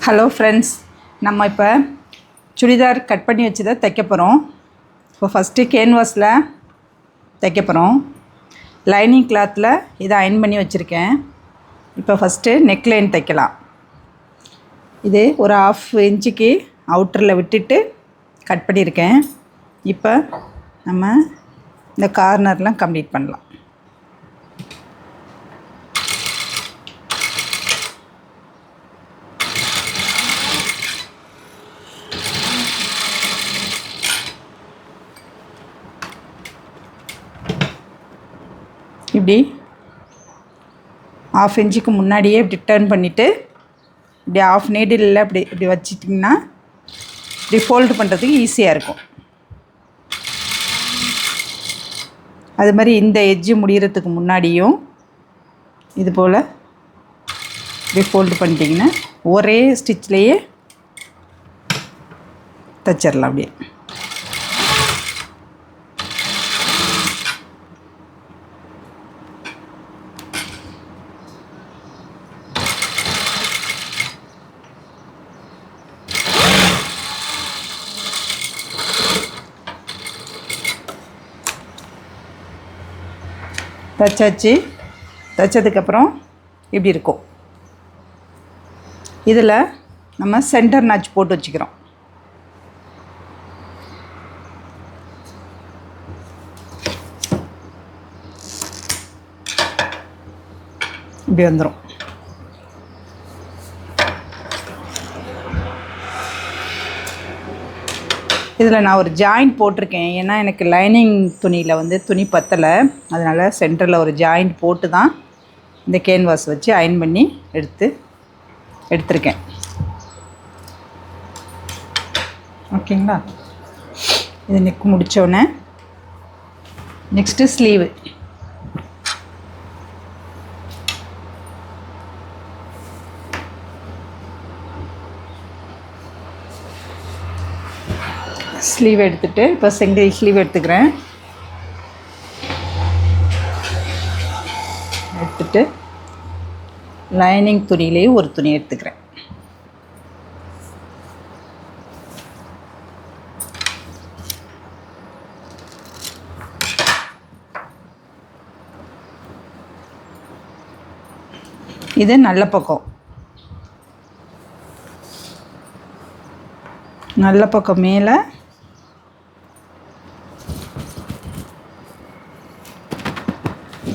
Hello friends, நம்ம இப்போ churidar cut பண்ணி வச்சு தைக்க போகிறோம். இப்போ ஃபஸ்ட்டு கேன்வாஸில் தைக்க போகிறோம். லைனிங் கிளாத்தில் இதை அயன் பண்ணி வச்சுருக்கேன். இப்போ ஃபஸ்ட்டு நெக் லைன் தைக்கலாம். இது ஒரு 1/2 இன்ச்சுக்கு அவுட்டரில் விட்டுட்டு கட் பண்ணியிருக்கேன். இப்போ நம்ம இந்த கார்னர்லாம் கம்ப்ளீட் பண்ணலாம். இப்படி 1/2 இன்ச்சுக்கு முன்னாடியே இப்படி டர்ன் பண்ணிவிட்டு இப்படி 1/2 நீடில் இப்படி வச்சிட்டிங்கன்னா இப்படி ஃபோல்டு பண்ணுறதுக்கு ஈஸியாக இருக்கும். அது மாதிரி இந்த எட்ஜு முடிகிறதுக்கு முன்னாடியும் இது போல் இப்படி ஃபோல்டு பண்ணிட்டிங்கன்னா ஒரே ஸ்டிச்லேயே தைச்சிடலாம். அப்படியே தைச்சாச்சு. தைச்சதுக்கப்புறம் இப்படி இருக்கும். இதில் நம்ம சென்டர் நாச் போட்டு வச்சுக்கிறோம். இப்படி வந்துடும். இதில் நான் ஒரு ஜாயிண்ட் போட்டிருக்கேன். ஏன்னா எனக்கு லைனிங் துணியில் துணி பத்தலை. அதனால் சென்டரில் ஒரு ஜாயிண்ட் போட்டு தான் இந்த கேன்வாஸ் வச்சு அயன் பண்ணி எடுத்திருக்கேன். ஓகேங்களா? இது நெக் முடித்தோடனே நெக்ஸ்ட்டு ஸ்லீவு. ஸ்லீவ் எடுத்துகிட்டு இப்போ சிங்கிள் ஸ்லீவ் எடுத்துக்கிறேன். எடுத்துகிட்டு லைனிங் துணியிலேயும் ஒரு துணி எடுத்துக்கிறேன். இது நல்ல பக்கம் மேலே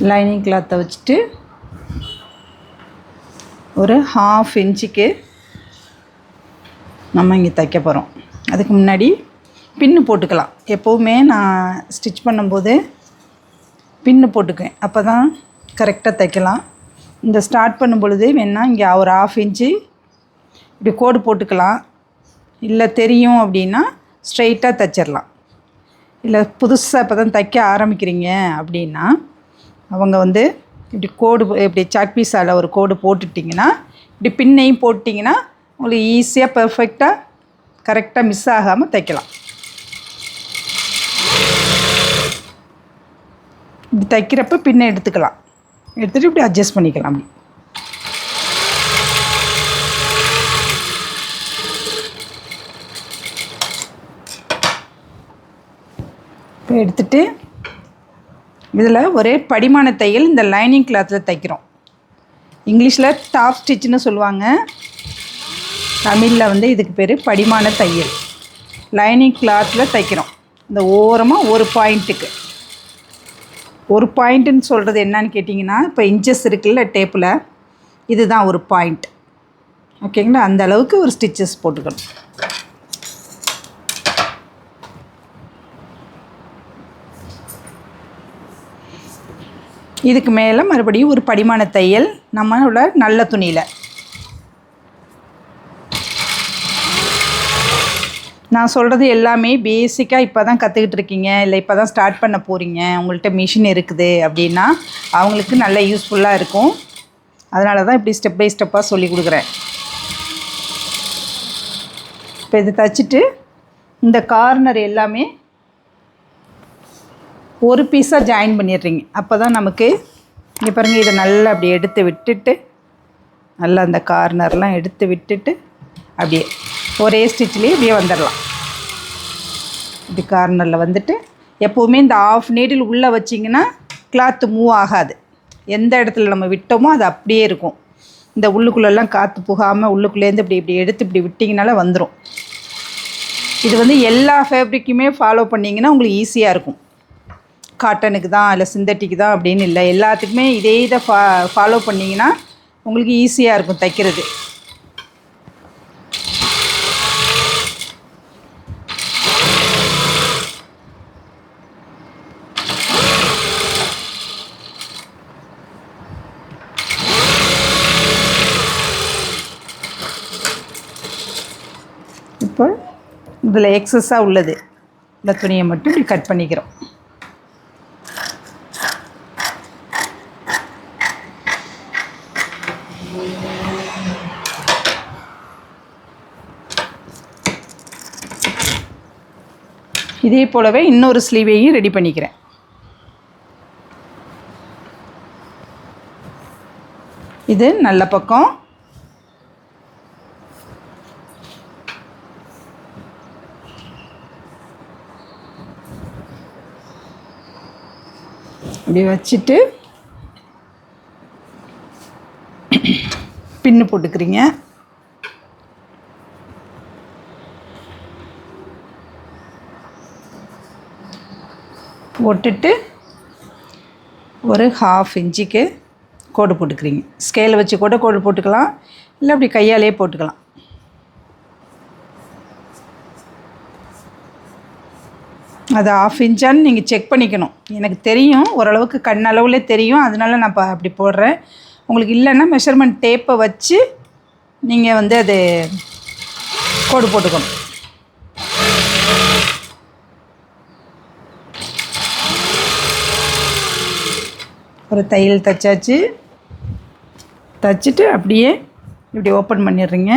லைனிங் கிளாத்தை வச்சுட்டு ஒரு 1/2 இன்ச்சுக்கு நம்ம இங்கே தைக்க போகிறோம். அதுக்கு முன்னாடி பின்னு போட்டுக்கலாம். எப்போவுமே நான் ஸ்டிச் பண்ணும்போது பின்னு போட்டுக்குவேன். அப்போ தான் கரெக்டாக தைக்கலாம். இந்த ஸ்டார்ட் பண்ணும் பொழுது வேணால் இங்கே ஒரு 1/2 இன்ச்சு இப்படி கோடு போட்டுக்கலாம். இல்லை தெரியும் அப்படின்னா ஸ்ட்ரெயிட்டாக தைச்சிடலாம். இல்லை புதுசாக இப்போ தான் தைக்க ஆரம்பிக்கிறீங்க அப்படின்னா அவங்க இப்படி கோடு இப்படி சாக் பீஸால் ஒரு கோடு போட்டுட்டிங்கன்னா இப்படி பின்னையும் போட்டிங்கன்னா உங்களுக்கு ஈஸியாக பர்ஃபெக்டாக கரெக்டாக மிஸ் ஆகாமல் தைக்கலாம். இப்படி தைக்கிறப்ப பின்னை எடுத்துக்கலாம். எடுத்துகிட்டு இப்படி அட்ஜஸ்ட் பண்ணிக்கலாம். அப்படி இப்போ எடுத்துகிட்டு இதில் ஒரே படிமான தையல் இந்த லைனிங் கிளாத்தில் தைக்கிறோம். இங்கிலீஷில் டாப் ஸ்டிச்சுன்னு சொல்லுவாங்க. தமிழில் இதுக்கு பேர் படிமான தையல். லைனிங் கிளாத்தில் தைக்கிறோம். இந்த ஓரமாக ஒரு பாயிண்ட்டுக்கு ஒரு பாயிண்ட்டுன்னு சொல்கிறது என்னன்னு கேட்டிங்கன்னா, இப்போ இன்ச்சஸ் இருக்குல்ல டேப்பில், இதுதான் ஒரு பாயிண்ட். ஓகேங்களா? அந்த அளவுக்கு ஒரு ஸ்டிச்சஸ் போட்டுக்கணும். இதுக்கு மேலே மறுபடியும் ஒரு படிமான தையல் நம்மளோட நல்ல துணியில். நான் சொல்கிறது எல்லாமே பேசிக்காக இப்போ தான் கற்றுக்கிட்டு இருக்கீங்க, இல்லை இப்போ தான் ஸ்டார்ட் பண்ண போகிறீங்க, உங்கள்கிட்ட மிஷின் இருக்குது அப்படின்னா அவங்களுக்கு நல்ல யூஸ்ஃபுல்லாக இருக்கும். அதனால தான் இப்படி ஸ்டெப் பை ஸ்டெப்பாக சொல்லி கொடுக்குறேன். இப்போ இது தைச்சிட்டு இந்த கார்னர் எல்லாமே ஒரு பீஸாக ஜாயின் பண்ணிடுறீங்க. அப்போ தான் நமக்கு இங்கே பாருங்கள், இதை நல்லா அப்படி எடுத்து விட்டுட்டு நல்லா அந்த கார்னர்லாம் எடுத்து விட்டுட்டு அப்படியே ஒரே ஸ்டிச்லேயே இப்படியே வந்துடலாம். இப்படி கார்னரில் வந்துட்டு எப்போவுமே இந்த ஆஃப் நீடில் உள்ளே வச்சிங்கன்னா கிளாத்து மூவ் ஆகாது. எந்த இடத்துல நம்ம விட்டோமோ அது அப்படியே இருக்கும். இந்த உள்ளுக்குள்ளெல்லாம் காற்று புகாமல் உள்ளுக்குள்ளேருந்து இப்படி இப்படி எடுத்து இப்படி விட்டிங்கனால வந்துடும். இது வந்து எல்லா ஃபேப்ரிக்குமே ஃபாலோ பண்ணிங்கன்னா உங்களுக்கு ஈஸியாக இருக்கும். காட்டனுக்கு தான் இல்லை சிந்தட்டிக்கு தான் அப்படின்னு இல்லை, எல்லாத்துக்குமே இதே இதை ஃபாலோ பண்ணிங்கன்னா உங்களுக்கு ஈஸியாக இருக்கும் தைக்கிறது. இப்போ இதில் எக்ஸஸாக உள்ளது இந்த துணியை மட்டும் இப்படி கட் பண்ணிக்கிறோம். இதே போலவே இன்னொரு ஸ்லீவையும் ரெடி பண்ணிக்கிறேன். இது நல்ல பக்கம், இப்படி வச்சுட்டு பின்னு போட்டுக்கிறீங்க. போட்டுட்டு ஒரு 1/2 இன்ச்சுக்கு கோடு போட்டுக்கிறீங்க. ஸ்கேலை வச்சு கூட கோடு போட்டுக்கலாம், இல்லை அப்படி கையாலே போட்டுக்கலாம். அது 1/2 இன்ச்சான்னு நீங்கள் செக் பண்ணிக்கணும். எனக்கு தெரியும், ஓரளவுக்கு கண்ணளவில் தெரியும், அதனால நான் அப்படி போடுறேன். உங்களுக்கு இல்லைன்னா மெஷர்மெண்ட் டேப்பை வச்சு நீங்கள் வந்து அது கோடு போட்டுக்கணும். ஒரு தையல் தைச்சாச்சு. தைச்சிட்டு அப்படியே இப்படி ஓப்பன் பண்ணிடுறீங்க.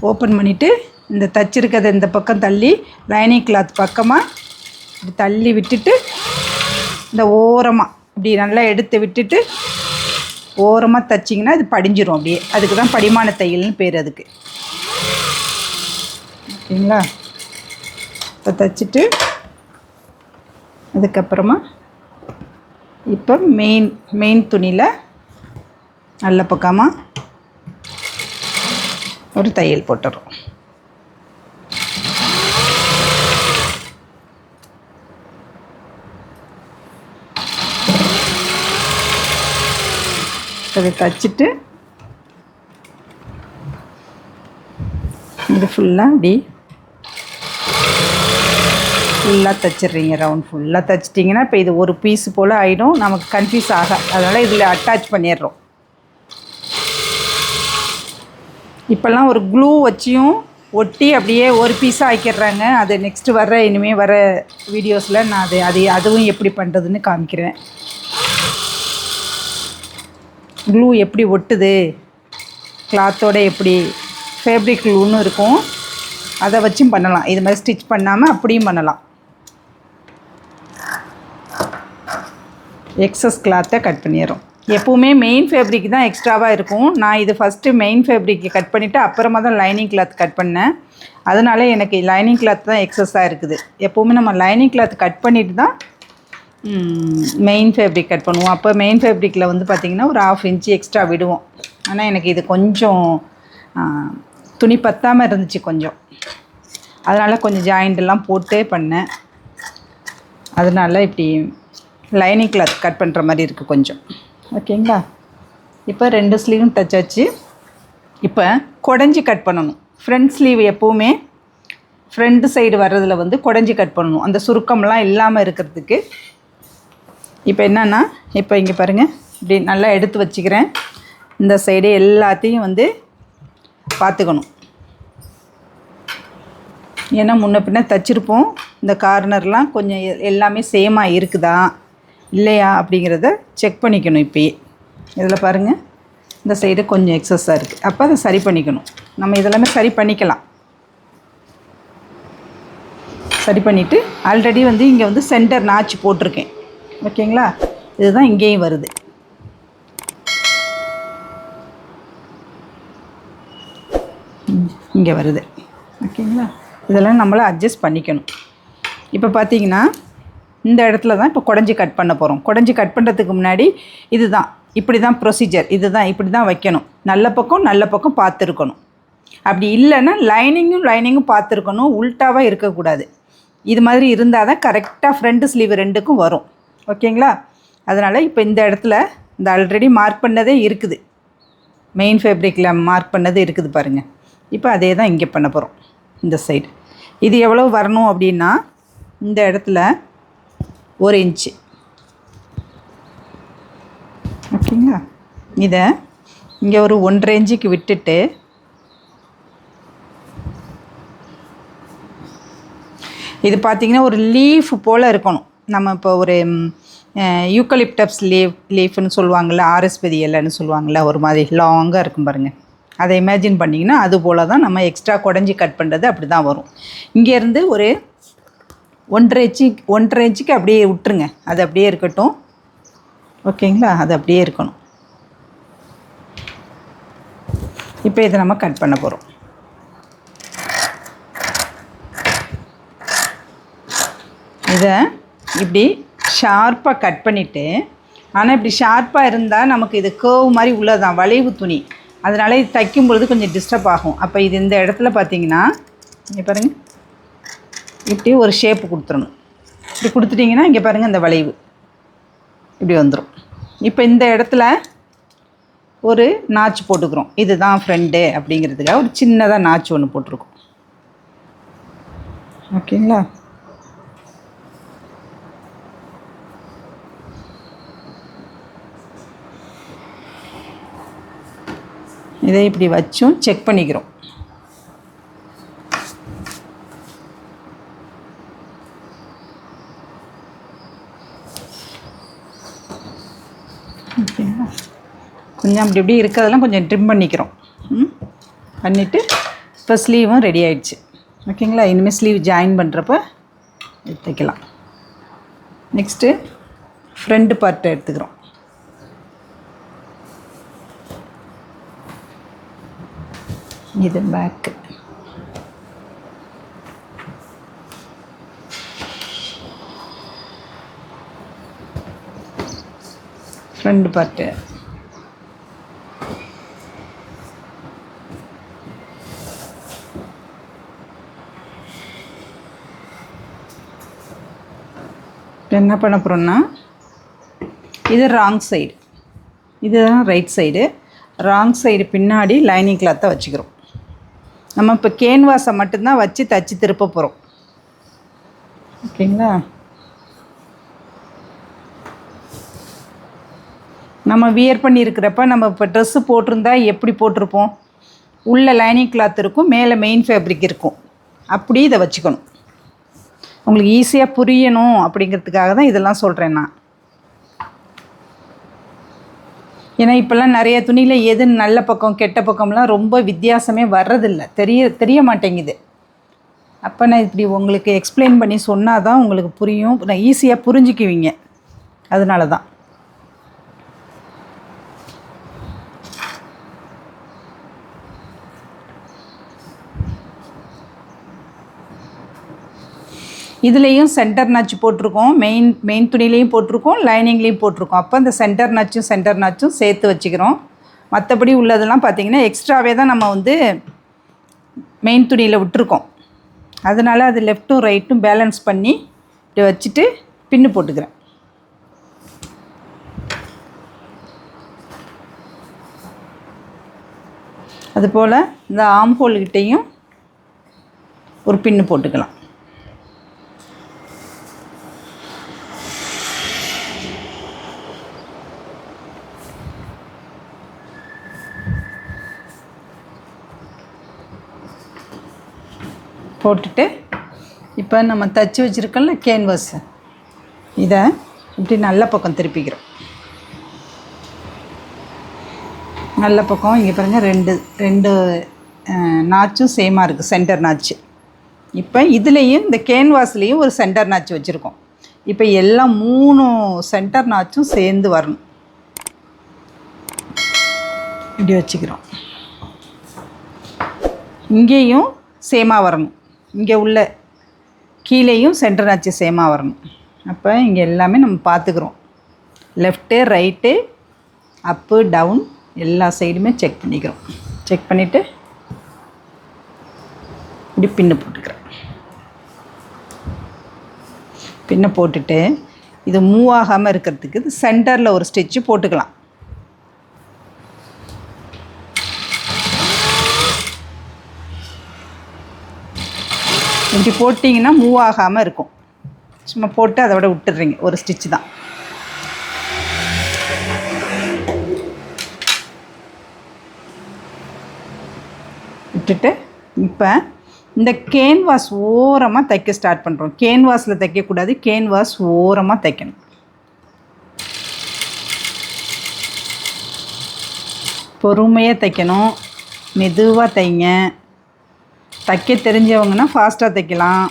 ஓப்பன் பண்ணிவிட்டு இந்த தைச்சிருக்கிறத இந்த பக்கம் தள்ளி லைனிங் கிளாத் பக்கமாக இப்படி தள்ளி விட்டுட்டு இந்த ஓரமாக இப்படி நல்லா எடுத்து விட்டுட்டு ஓரமாக தைச்சிங்கன்னா இது படிஞ்சிரும் அப்படியே. அதுக்கு தான் படிமான தையல்னு பேர் அதுக்கு. ஓகேங்களா? இப்போ தைச்சிட்டு அதுக்கப்புறமா இப்போ மெயின் துணியில் நல்ல பக்கமாக ஒரு தையல் போட்டுறோம். அதை தைச்சிட்டு இது ஃபுல்லாக அப்படி ஃபுல்லாக தைச்சிட்றீங்க. ரவுண்ட் ஃபுல்லாக தைச்சிட்டிங்கன்னா இப்போ இது ஒரு பீஸ் போல் ஆகிடும், நமக்கு கன்ஃபியூஸ் ஆகும். அதனால் இதில் அட்டாச் பண்ணிடுறோம். இப்போல்லாம் ஒரு க்ளூ வச்சியும் ஒட்டி அப்படியே ஒரு பீஸாக ஆக்கிடுறாங்க. அது நெக்ஸ்ட்டு இனிமேல் வர வீடியோஸில் நான் அதுவும் எப்படி பண்ணுறதுன்னு காமிக்கிறேன். க்ளூ எப்படி ஒட்டுது, கிளாத்தோட எப்படி ஃபேப்ரிக் க்ளூன்னு இருக்கும், அதை வச்சும் பண்ணலாம். இது மாதிரி ஸ்டிச் பண்ணாமல் அப்படியும் பண்ணலாம். எக்ஸஸ் கிளாத்தை கட் பண்ணிடுறோம். எப்போவுமே மெயின் ஃபேப்ரிக் தான் எக்ஸ்ட்ராவாக இருக்கும். நான் இது ஃபஸ்ட்டு மெயின் ஃபேப்ரிக்கை கட் பண்ணிவிட்டு அப்புறமா தான் லைனிங் கிளாத் கட் பண்ணேன். அதனால எனக்கு லைனிங் கிளாத் தான் எக்ஸஸாக இருக்குது. எப்போவுமே நம்ம லைனிங் கிளாத் கட் பண்ணிவிட்டு தான் மெயின் ஃபேப்ரிக் கட் பண்ணுவோம். அப்போ மெயின் ஃபேப்ரிக்கில் வந்து பார்த்திங்கன்னா ஒரு 1/2 இன்ச்சு எக்ஸ்ட்ரா விடுவோம். ஆனால் எனக்கு இது கொஞ்சம் துணி பத்தாமல் இருந்துச்சு கொஞ்சம், அதனால் கொஞ்சம் ஜாயிண்டெல்லாம் போட்டு பண்ணேன். அதனால் இப்படி லைனிங் கிளாத் கட் பண்ணுற மாதிரி இருக்குது கொஞ்சம். ஓகேங்களா? இப்போ 2 ஸ்லீவும் தைச்சாச்சு. இப்போ குடஞ்சி கட் பண்ணணும். ஃப்ரண்ட் ஸ்லீவ் எப்போவுமே ஃப்ரண்ட் சைடு வர்றதில் வந்து குடஞ்சி கட் பண்ணணும், அந்த சுருக்கம்லாம் இல்லாமல் இருக்கிறதுக்கு. இப்போ என்னென்னா, இப்போ இங்கே பாருங்கள், இப்படி நல்லா எடுத்து வச்சுக்கிறேன். இந்த சைடு எல்லாத்தையும் வந்து பார்த்துக்கணும். ஏன்னா முன்ன பின்ன தைச்சிருப்போம், இந்த கார்னர்லாம் கொஞ்சம் எல்லாமே சேமாக இருக்குதா இல்லையா அப்படிங்கிறத செக் பண்ணிக்கணும். இப்போயே இதில் பாருங்கள், இந்த சைடு கொஞ்சம் எக்ஸஸாக இருக்குது. அப்போ அதை சரி பண்ணிக்கணும். நம்ம இதெல்லாமே சரி பண்ணிக்கலாம். சரி பண்ணிவிட்டு ஆல்ரெடி வந்து இங்கே வந்து சென்டர் நாச்சு போட்டிருக்கேன். ஓகேங்களா? இதுதான் இங்கேயும் வருது. இங்கே வருது. ஓகேங்களா? இதெல்லாம் நம்மளை அட்ஜஸ்ட் பண்ணிக்கணும். இப்போ பார்த்தீங்கன்னா இந்த இடத்துல தான் இப்போ குடஞ்சி கட் பண்ண போகிறோம். குடஞ்சி கட் பண்ணுறதுக்கு முன்னாடி இதுதான், இப்படி தான் ப்ரொசீஜர், இதுதான் இப்படி தான் வைக்கணும். நல்ல பக்கம் பார்த்துருக்கணும். அப்படி இல்லைன்னா லைனிங்கும் பார்த்துருக்கணும். உல்ட்டாவாக இருக்கக்கூடாது. இது மாதிரி இருந்தால் தான் கரெக்டாக ஃப்ரண்ட் ஸ்லீவ் ரெண்டுக்கும் வரும். ஓகேங்களா? அதனால் இப்போ இந்த இடத்துல இந்த ஆல்ரெடி மார்க் பண்ணதே இருக்குது, மெயின் ஃபேப்ரிக்கில் மார்க் பண்ணது இருக்குது பாருங்கள். இப்போ அதே தான் இங்கே பண்ண போகிறோம். இந்த சைடு இது எவ்வளோ வரணும் அப்படின்னா, இந்த இடத்துல 1 இன்ச்சு. ஓகேங்களா? இதை இங்கே ஒரு 1.5 இன்ச்சுக்கு விட்டுட்டு இது பார்த்திங்கன்னா ஒரு லீஃப் போல் இருக்கணும். நம்ம இப்போ ஒரு யூக்கலிப்டப்ஸ் லீஃப்னு சொல்லுவாங்கள்ல, ஆரஸ்பதி இலைன்னு சொல்லுவாங்கள்ல, ஒரு மாதிரி லாங்காக இருக்கும் பாருங்கள். அதை இமேஜின் பண்ணிங்கன்னா அது போல் தான் நம்ம எக்ஸ்ட்ரா குடஞ்சி கட் பண்ணுறது அப்படி தான் வரும். இங்கேருந்து ஒரு 1.5 இன்ச்சுக்கு அப்படியே விட்டுருங்க. அது அப்படியே இருக்கட்டும். ஓகேங்களா? அது அப்படியே இருக்கணும். இப்போ இதை நம்ம கட் பண்ண போகிறோம். இதை இப்படி ஷார்ப்பாக கட் பண்ணிவிட்டு, ஆனால் இப்படி ஷார்ப்பாக இருந்தால் நமக்கு இது கேர்வ் மாதிரி உள்ளதான் வளைவு துணி, அதனால் இது தைக்கும் பொழுது கொஞ்சம் டிஸ்டர்ப் ஆகும். அப்போ இது இந்த இடத்துல பார்த்திங்கன்னா இங்கே பாருங்கள், இப்படி ஒரு ஷேப்பு கொடுத்துடணும். இப்படி கொடுத்துட்டிங்கன்னா இங்கே பாருங்கள் இந்த வளைவு இப்படி வந்துடும். இப்போ இந்த இடத்துல ஒரு நாச்சு போட்டுக்கிறோம். இதுதான் ஃப்ரெண்டு அப்படிங்கிறதுக்காக ஒரு சின்னதாக நாச்சு ஒன்று போட்டிருக்கோம். ஓகேங்களா? இதை இப்படி வச்சும் செக் பண்ணிக்கிறோம். ஓகேங்களா? கொஞ்சம் அப்படி இப்படி இருக்கிறதெல்லாம் கொஞ்சம் ட்ரிம் பண்ணிக்கிறோம். பண்ணிவிட்டு இப்போ ஸ்லீவும் ரெடி ஆகிடுச்சு. ஓகேங்களா? இனிமேல் ஸ்லீவ் ஜாயின் பண்ணுறப்ப தைக்கலாம். நெக்ஸ்ட்டு ஃப்ரண்ட் பார்ட்டை எடுத்துக்கிறோம். இது பேக்கு. Front part. என்ன பண்ண போகிறோன்னா, இது ராங் சைடு, இதுதான் ரைட் சைடு. ராங் சைடு பின்னாடி லைனிங் கிளாத்தை வச்சுக்கிறோம். நம்ம இப்போ கேன்வாஸை மட்டும்தான் வச்சு தைச்சி திருப்ப போகிறோம். ஓகேங்களா? நம்ம வியர் பண்ணியிருக்கிறப்ப நம்ம இப்போ ட்ரெஸ்ஸு போட்டிருந்தா எப்படி போட்டிருப்போம்? உள்ள லைனிங் கிளாத் இருக்கும், மேலே மெயின் ஃபேப்ரிக் இருக்கும். அப்படி இதை வச்சுக்கணும். உங்களுக்கு ஈஸியாக புரியணும் அப்படிங்கிறதுக்காக தான் இதெல்லாம் சொல்கிறேன் நான். ஏன்னா இப்போல்லாம் நிறைய துணியில் எது நல்ல பக்கம் கெட்ட பக்கம்லாம் ரொம்ப வித்தியாசமே வர்றதில்லை, தெரிய மாட்டேங்குது. அப்போ நான் இப்படி உங்களுக்கு எக்ஸ்பிளைன் பண்ணி சொன்னால் தான் உங்களுக்கு புரியும், நான் ஈஸியாக புரிஞ்சுக்குவீங்க. அதனால தான். இதுலேயும் சென்டர் நாச்சு போட்டிருக்கோம், மெயின் துணிலையும் போட்டிருக்கோம், லைனிங்லேயும் போட்டிருக்கோம். அப்போ இந்த சென்டர் நாச்சும் சேர்த்து வச்சுக்கிறோம். மற்றபடி உள்ளதெல்லாம் பார்த்திங்கன்னா எக்ஸ்ட்ராவே தான் நம்ம வந்து மெயின் துணியில் விட்டுருக்கோம். அதனால் அது லெஃப்ட்டும் ரைட்டும் பேலன்ஸ் பண்ணி இப்படி வச்சுட்டு பின்னு போட்டுக்கிறேன். அதுபோல் இந்த ஆம்ஹோல்கிட்டையும் ஒரு பின்னு போட்டுக்கலாம். போட்டுட்டு இப்போ நம்ம தைச்சி வச்சுருக்கோம்ல கேன்வாஸ், இதை இப்படி நல்ல பக்கம் திருப்பிக்கிறோம். நல்ல பக்கம் இங்கே பாருங்கள், ரெண்டு நாச்சும் சேமாக இருக்குது, சென்டர் நாச்சு. இப்போ இதுலேயும் இந்த கேன்வாஸ்லேயும் ஒரு சென்டர் நாச்சு வச்சுருக்கோம். இப்போ எல்லாம் 3 சென்டர் நாச்சும் சேர்ந்து வரணும். இப்படி வச்சுக்கிறோம். இங்கேயும் சேமாக வரணும், இங்கே உள்ள கீழேயும் சென்டர் நாச்சு சேமாக வரணும். அப்போ இங்கே எல்லாமே நம்ம பார்த்துக்குறோம். லெஃப்ட்டு ரைட்டு அப்பு டவுன் எல்லா சைடுமே செக் பண்ணிக்கிறோம். செக் பண்ணிவிட்டு இப்படி பின்னு போட்டுக்கிறேன். பின்னை போட்டுட்டு இது மூவ் ஆகாமல் இருக்கிறதுக்கு இது சென்டரில் ஒரு ஸ்டிச்சு போட்டுக்கலாம். இப்படி போட்டிங்கன்னா மூவ் ஆகாமல் இருக்கும். சும்மா போட்டு அதை விட விட்டுடுறீங்க, ஒரு ஸ்டிச்சு தான். விட்டுட்டு இப்போ இந்த கேன்வாஸ் ஓரமாக தைக்க ஸ்டார்ட் பண்ணுறோம். கேன்வாஸில் தைக்கக்கூடாது, கேன்வாஸ் ஓரமாக தைக்கணும். பொறுமையாக தைக்கணும், மெதுவாக தைங்க. தைக்க தெரிஞ்சவங்கன்னா ஃபாஸ்ட்டாக தைக்கலாம்.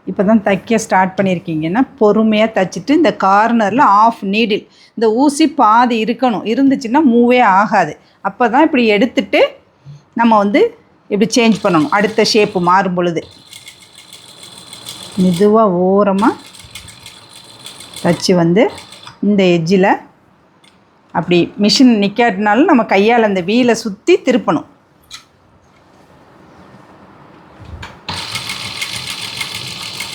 இப்போ தான் தைக்க ஸ்டார்ட் பண்ணியிருக்கீங்கன்னா பொறுமையாக தைச்சிட்டு இந்த கார்னரில் ஆஃப் நீடில் இந்த ஊசி பாதி இருக்கணும், இருந்துச்சுன்னா மூவே ஆகாது. அப்போ தான் இப்படி எடுத்துட்டு நம்ம வந்து இப்படி சேஞ்ச் பண்ணணும். அடுத்த ஷேப்பு மாறும் பொழுது மெதுவாக ஓரமாக தச்சு வந்து இந்த எட்ஜில் அப்படி மிஷின் நிற்காட்டினாலும் நம்ம கையால் அந்த வீலை சுற்றி திருப்பணும்.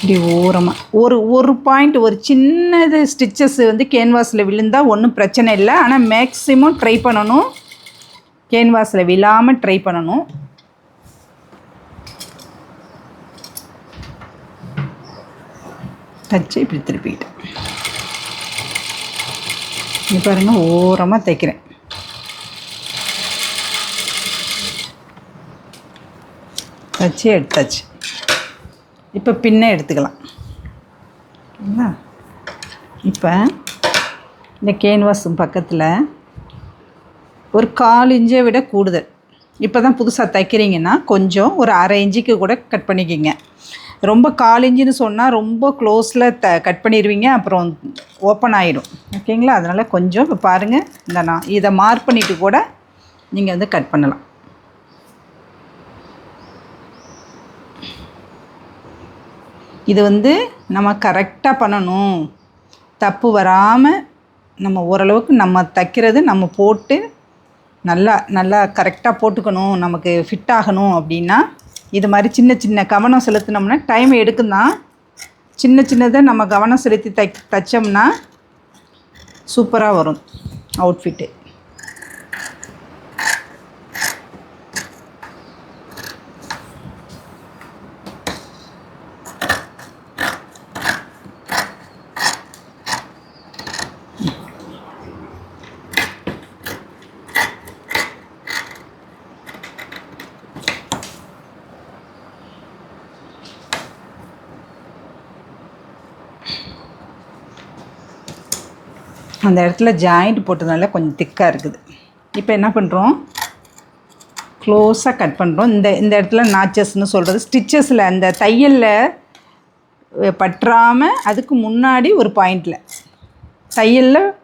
இப்படி ஓரமாக ஒரு பாயிண்ட், ஒரு சின்னது ஸ்டிச்சஸ் வந்து கேன்வாஸில் விழுந்தால் ஒன்றும் பிரச்சனை இல்லை. ஆனால் மேக்ஸிமம் ட்ரை பண்ணணும், கேன்வாஸில் விழாமல் ட்ரை பண்ணணும். தச்சு இப்படி திருப்பிக்கிட்டேன். இது பாருங்கள், ஓரமாக தைக்கிறேன். தச்சு எடுத்தாச்சு. இப்போ பின்ன எடுத்துக்கலாம். இப்போ இந்த கேன்வாஸ் பக்கத்தில் ஒரு 1/4 இன்ச்சை விட கூடுதல். இப்போ தான் புதுசாக தைக்கிறீங்கன்னா கொஞ்சம் ஒரு 1/2 இன்ச்சுக்கு கூட கட் பண்ணிக்கிங்க. ரொம்ப 1/4 இன்ச்சுன்னு சொன்னால் ரொம்ப க்ளோஸில் கட் பண்ணிடுவீங்க, அப்புறம் ஓப்பன் ஆகிடும். ஓகேங்களா? அதனால் கொஞ்சம் இப்போ பாருங்கள், இந்த நான் இதை மார்க் பண்ணிவிட்டு கூட நீங்கள் வந்து கட் பண்ணலாம். இது வந்து நம்ம கரெக்டாக பண்ணணும், தப்பு வராமல் நம்ம ஓரளவுக்கு நம்ம தைக்கிறது நம்ம போட்டு நல்லா கரெக்டாக போட்டுக்கணும், நமக்கு ஃபிட் ஆகணும். அப்படின்னா இது மாதிரி சின்ன சின்ன கவனம் செலுத்தினோம்னா டைம் எடுக்கும் தான். சின்னதை நம்ம கவனம் செலுத்தி தைச்சோம்னா சூப்பராக வரும் அவுட்ஃபிட்டு. அந்த இடத்துல ஜாயிண்ட் போட்டதுனால கொஞ்சம் திக்காக இருக்குது. இப்போ என்ன பண்ணுறோம், க்ளோஸாக கட் பண்ணுறோம். இந்த இடத்துல நாச்சஸ்ன்னு சொல்கிறது ஸ்டிச்சஸில் அந்த தையலில் பற்றாமல் அதுக்கு முன்னாடி ஒரு பாயிண்டில் தையலில்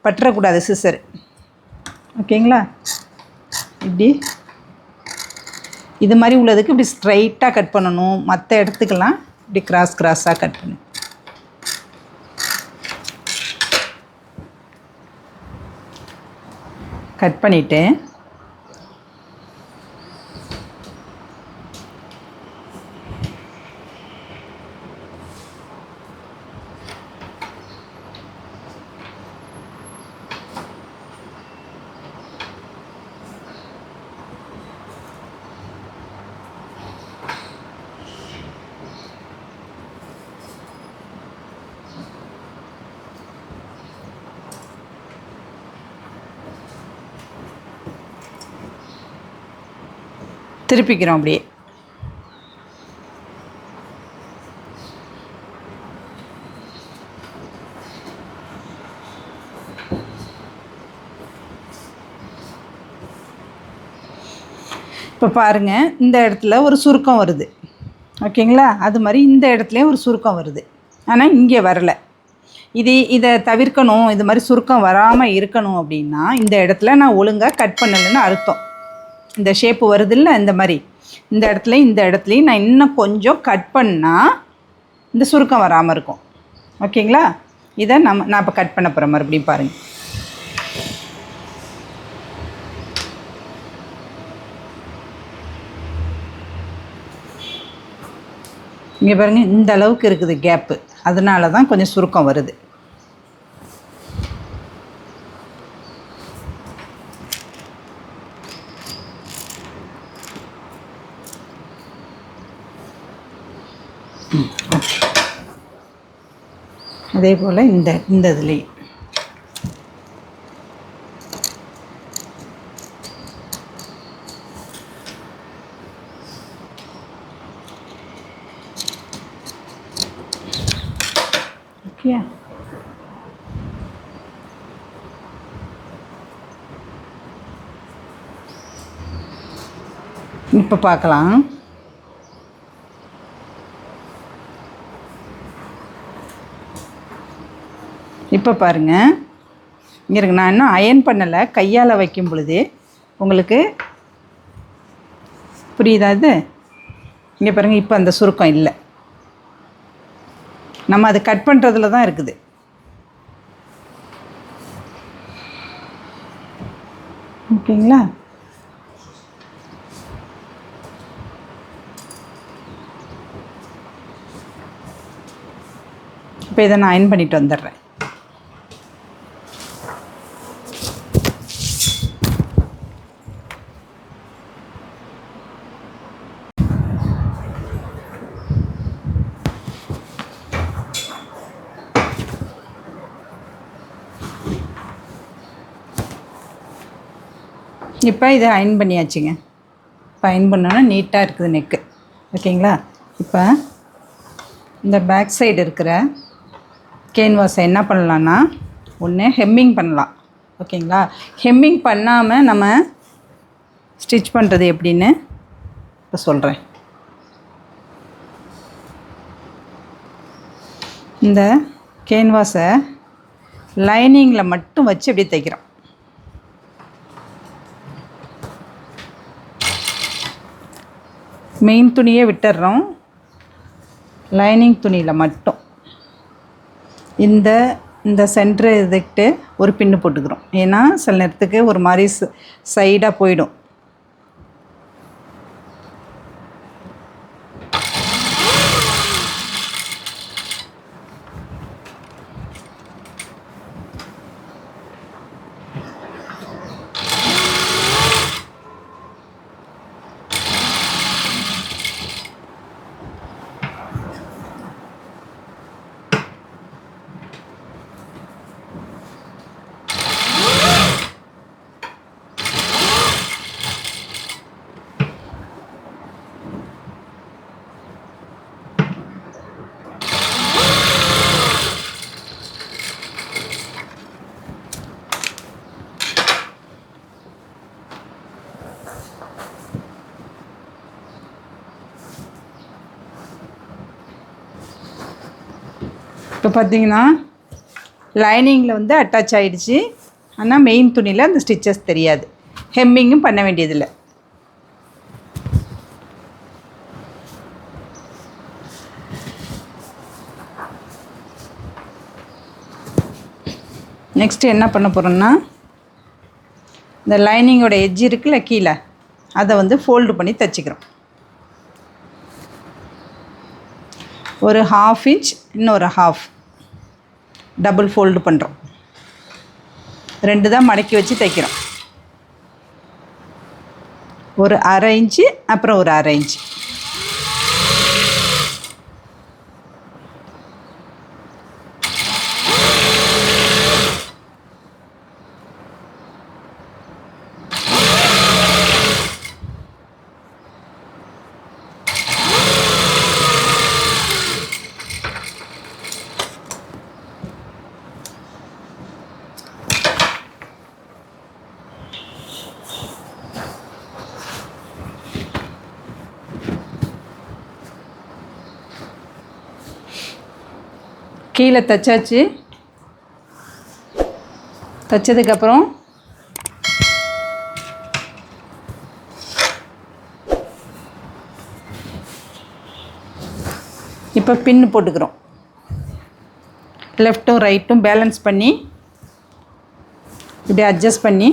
பற்றக்கூடாது சிசர். ஓகேங்களா? இப்படி இது மாதிரி உள்ளதுக்கு இப்படி ஸ்ட்ரைட்டாக கட் பண்ணணும். மற்ற இடத்துக்கெல்லாம் இப்படி கிராஸாக கட் பண்ணணும். கட் பண்ணிவிட்டு திருப்பிக்கிறோம். அப்படியே இப்போ பாருங்கள், இந்த இடத்துல ஒரு சுருக்கம் வருது. ஓகேங்களா? அது மாதிரி இந்த இடத்துலையும் ஒரு சுருக்கம் வருது, ஆனால் இங்கே வரலை. இதை தவிர்க்கணும், இது மாதிரி சுருக்கம் வராமல் இருக்கணும் அப்படின்னா இந்த இடத்துல நான் ஒழுங்காக கட் பண்ணலைன்னு அர்த்தம். இந்த ஷேப்பு வருது இல்லை, இந்த மாதிரி இந்த இடத்துலையும் நான் இன்னும் கொஞ்சம் கட் பண்ணால் இந்த சுருக்கம் வராமல் இருக்கும். ஓகேங்களா? இதை நான் இப்போ கட் பண்ண போகிறேன். மறுபடியும் பாருங்கள். இங்கே பாருங்கள், இந்த அளவுக்கு இருக்குது கேப்பு. அதனால தான் கொஞ்சம் சுருக்கம் வருது. அதே போல் இந்த இதுலேயும் ஓகே. இப்போ பார்க்கலாம். இப்போ பாருங்கள், இங்கே இருக்கு. நான் இன்னும் அயன் பண்ணலை. கையால் வைக்கும் பொழுது உங்களுக்கு புரியுதா? இது இங்கே பாருங்கள், இப்போ அந்த சுருக்கம் இல்லை. நம்ம அதை கட் பண்ணுறதுல தான் இருக்குது. ஓகேங்களா? இப்போ இதை நான் அயன் பண்ணிட்டு வந்துடுறேன். இப்போ இதை அயன் பண்ணியாச்சுங்க. இப்போ அயன் பண்ணோன்னா நீட்டாக இருக்குது நெக்கு. ஓகேங்களா? இப்போ இந்த பேக் சைடு இருக்கிற கேன்வாஸை என்ன பண்ணலான்னா, ஒன்று ஹெம்மிங் பண்ணலாம். ஓகேங்களா? ஹெம்மிங் பண்ணாமல் நம்ம ஸ்டிச் பண்ணுறது எப்படின்னு இப்போ சொல்கிறேன். இந்த கேன்வாஸை லைனிங்கில் மட்டும் வச்சு இப்படி தைக்கிறோம். மெயின் துணியே விட்டுடுறோம். லைனிங் துணியில் மட்டும் இந்த சென்டர் இதுக்கிட்டு ஒரு பின்னு போட்டுக்கிறோம். ஏன்னா சில நேரத்துக்கு ஒரு மாதிரி சைடாக போயிடும். இப்போ பார்த்தீங்கன்னா லைனிங்கில் வந்து அட்டாச் ஆகிடுச்சு. ஆனால் மெயின் துணியில் அந்த ஸ்டிச்சஸ் தெரியாது. ஹெம்மிங்கும் பண்ண வேண்டியதில்லை. நெக்ஸ்ட்டு என்ன பண்ண போகிறோன்னா, இந்த லைனிங்கோட எட்ஜ் இருக்குல்ல கீழே, அதை வந்து ஃபோல்டு பண்ணி தைச்சிக்கிறோம். ஒரு 1/2 இன்ச் இன்னொரு 1/2 டபுள் ஃபோல்டு பண்ணுறோம். 2 தான் மடக்கி வச்சு தைக்கிறோம். ஒரு 1/2 இன்ச்சு அப்புறம் ஒரு 1/2 இன்ச்சு. கீழே தைச்சாச்சு. தைச்சதுக்கப்புறம் இப்போ பின்னு போட்டுக்கிறோம். லெஃப்ட்டும் ரைட்டும் பேலன்ஸ் பண்ணி இப்படி அட்ஜஸ்ட் பண்ணி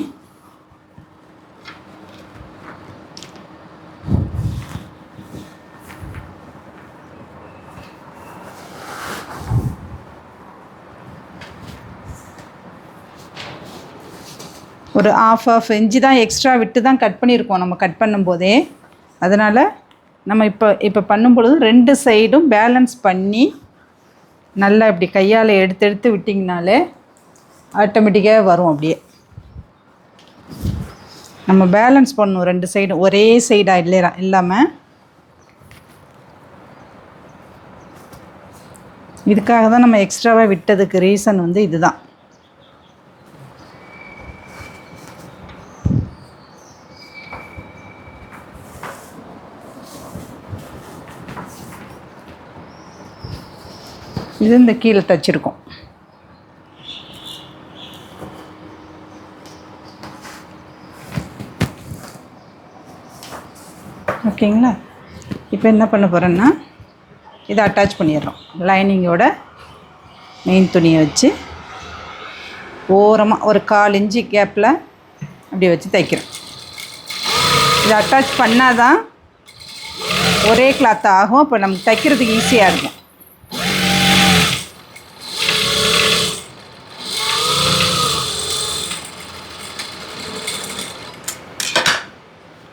ஒரு ஆஃப் இன்ச்சு தான் எக்ஸ்ட்ரா விட்டு தான் கட் பண்ணியிருக்கோம் நம்ம கட் பண்ணும்போதே. அதனால் நம்ம இப்போ பண்ணும்பொழுது 2 சைடும் பேலன்ஸ் பண்ணி நல்லா இப்படி கையால் எடுத்து விட்டிங்கனாலே ஆட்டோமேட்டிக்காக வரும். அப்படியே நம்ம பேலன்ஸ் பண்ணணும் 2 சைடும் ஒரே சைடாக இல்லாமல். இதுக்காக தான் நம்ம எக்ஸ்ட்ராவாக விட்டதுக்கு ரீசன் வந்து இதுதான். இது இந்த கீழே தைச்சிருக்கோம். ஓகேங்களா? இப்போ என்ன பண்ண போகிறேன்னா இதை அட்டாச் பண்ணிடுறோம். லைனிங்கோட மெயின் துணியை வச்சு ஓரமாக ஒரு 1/4 இன்ச்சு கேப்பில் அப்படி வச்சு தைக்கிறோம். இதை அட்டாச் பண்ணால் தான் ஒரே கிளாத் ஆகும். இப்போ நமக்கு தைக்கிறதுக்கு ஈஸியாக இருக்கும்.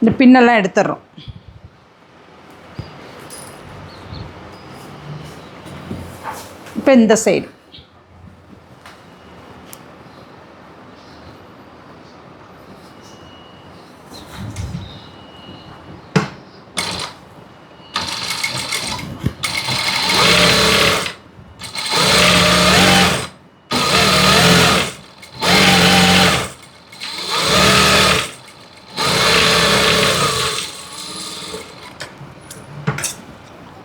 இந்த பின்னெல்லாம் எடுத்துடுறோம். இப்போ இந்த சைடு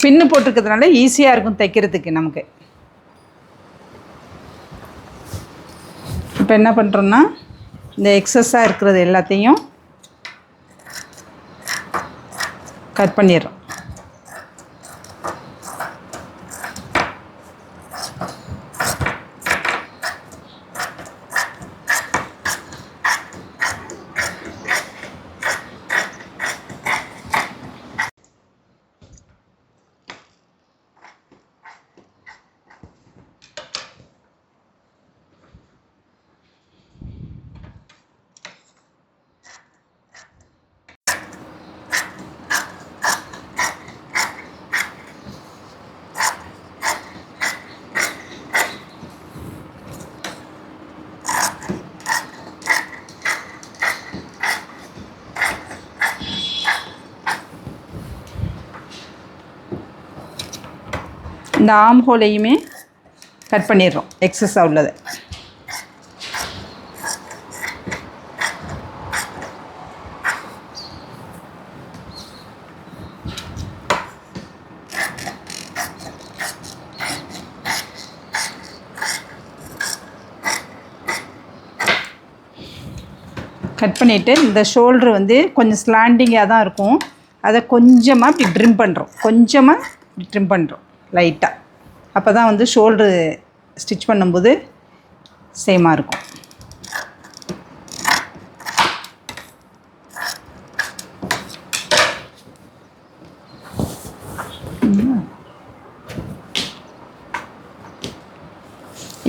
பின்னு போட்டிருக்கிறதுனால ஈஸியாக இருக்கும் தைக்கிறதுக்கு நமக்கு. இப்போ என்ன பண்ணுறோன்னா இந்த எக்ஸஸாக இருக்கிறது எல்லாத்தையும் கட் பண்ணிடுறோம். இந்த ஆம் ஹோலையுமே கட் பண்ணிடுறோம் எக்ஸஸாக உள்ளதை. கட் பண்ணிவிட்டு இந்த ஷோல்ட்ரு வந்து கொஞ்சம் ஸ்லாண்டிங்காக தான் இருக்கும். அதை கொஞ்சமாக இப்படி ட்ரிம் பண்ணுறோம். கொஞ்சமாக இப்படி ட்ரிம் பண்ணுறோம் லைட்டாக. அப்போ தான் வந்து ஷோல்ட்ரு ஸ்டிச் பண்ணும்போது சேமாக இருக்கும்.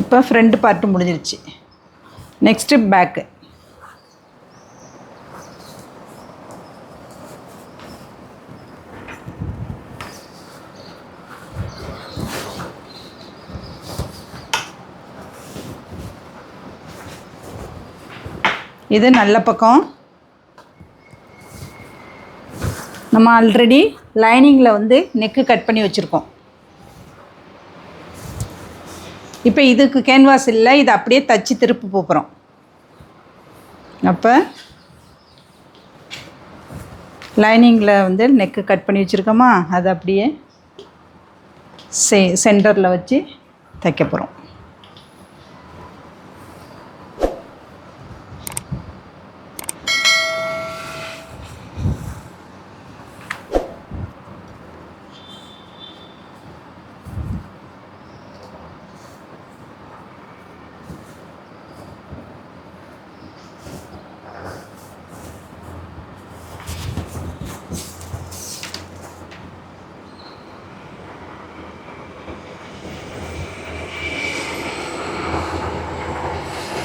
இப்போ ஃப்ரண்ட் பார்ட்டு முடிஞ்சிருச்சு. Next back. இது நல்ல பக்கம். நம்ம ஆல்ரெடி லைனிங்கில் வந்து நெக்கு கட் பண்ணி வச்சுருக்கோம். இப்போ இதுக்கு கேன்வாஸ் இல்லை, இதை அப்படியே தச்சு திருப்பி போகிறோம். அப்போ லைனிங்கில் வந்து நெக்கு கட் பண்ணி வச்சுருக்கோமா, அதை அப்படியே சென்டரில் வச்சு தைக்க போகிறோம்.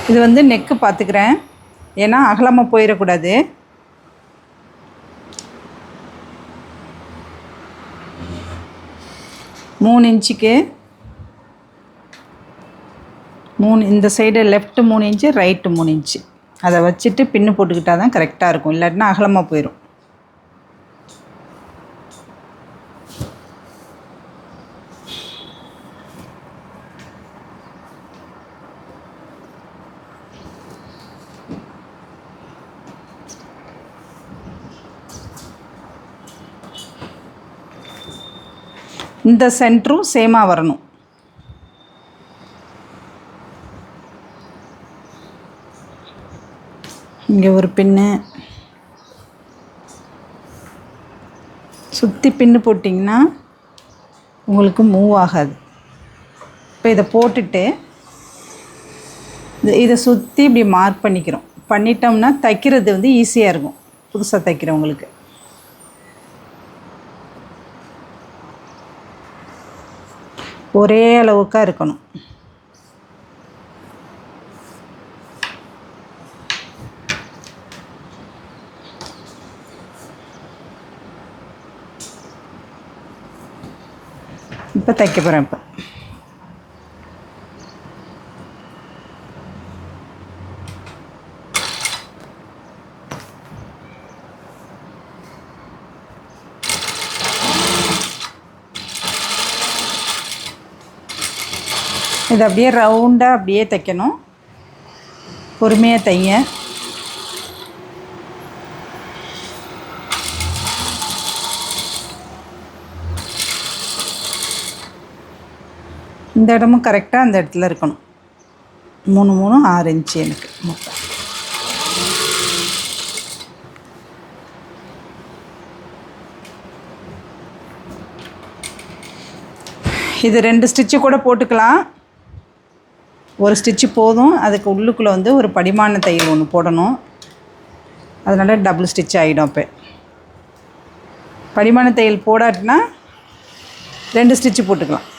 இது வந்து நெக்கு பார்த்துக்கிறேன், ஏன்னா அகலமாக போயிடக்கூடாது. மூணு இன்ச்சுக்கு 3, இந்த side left 3 inch, right 3 inch அதை வச்சுட்டு பின்னு போட்டுக்கிட்டால் தான் கரெக்டாக இருக்கும், இல்லாட்டினா அகலமாக போயிடும். இந்த சென்டரும் சேமாக வரணும். இங்கே ஒரு பின்னு சுற்றி பின்னு போட்டிங்கன்னா உங்களுக்கு மூவ் ஆகாது. இப்போ இதை போட்டுட்டு இதை சுற்றி இப்படி மார்க் பண்ணிக்கிறோம். பண்ணிட்டோம்னா தைக்கிறது வந்து ஈஸியாக இருக்கும் புதுசாக தைக்கிறவங்களுக்கு. ஒரே அளவுக்காக இருக்கணும். இப்போ தைக்க போகிறேன். இப்போ இது அப்படியே ரவுண்டாக அப்படியே தைக்கணும். பொறுமையாக தைங்க. இந்த இடமும் கரெக்டாக அந்த இடத்துல இருக்கணும். 3 3 6 இன்ச்சு எனக்கு மொத்தம். இது 2 ஸ்டிச்சு கூட போட்டுக்கலாம், ஒரு ஸ்டிச்சு போதும். அதுக்கு உள்ளுக்குள்ளே வந்து ஒரு படிமான தையல் ஒன்று போடணும், அதனால் டபுள் ஸ்டிச் ஆகிடும். அப்போ படிமான தையல் போடாட்டினா 2 ஸ்டிச்சு போட்டுக்கலாம்.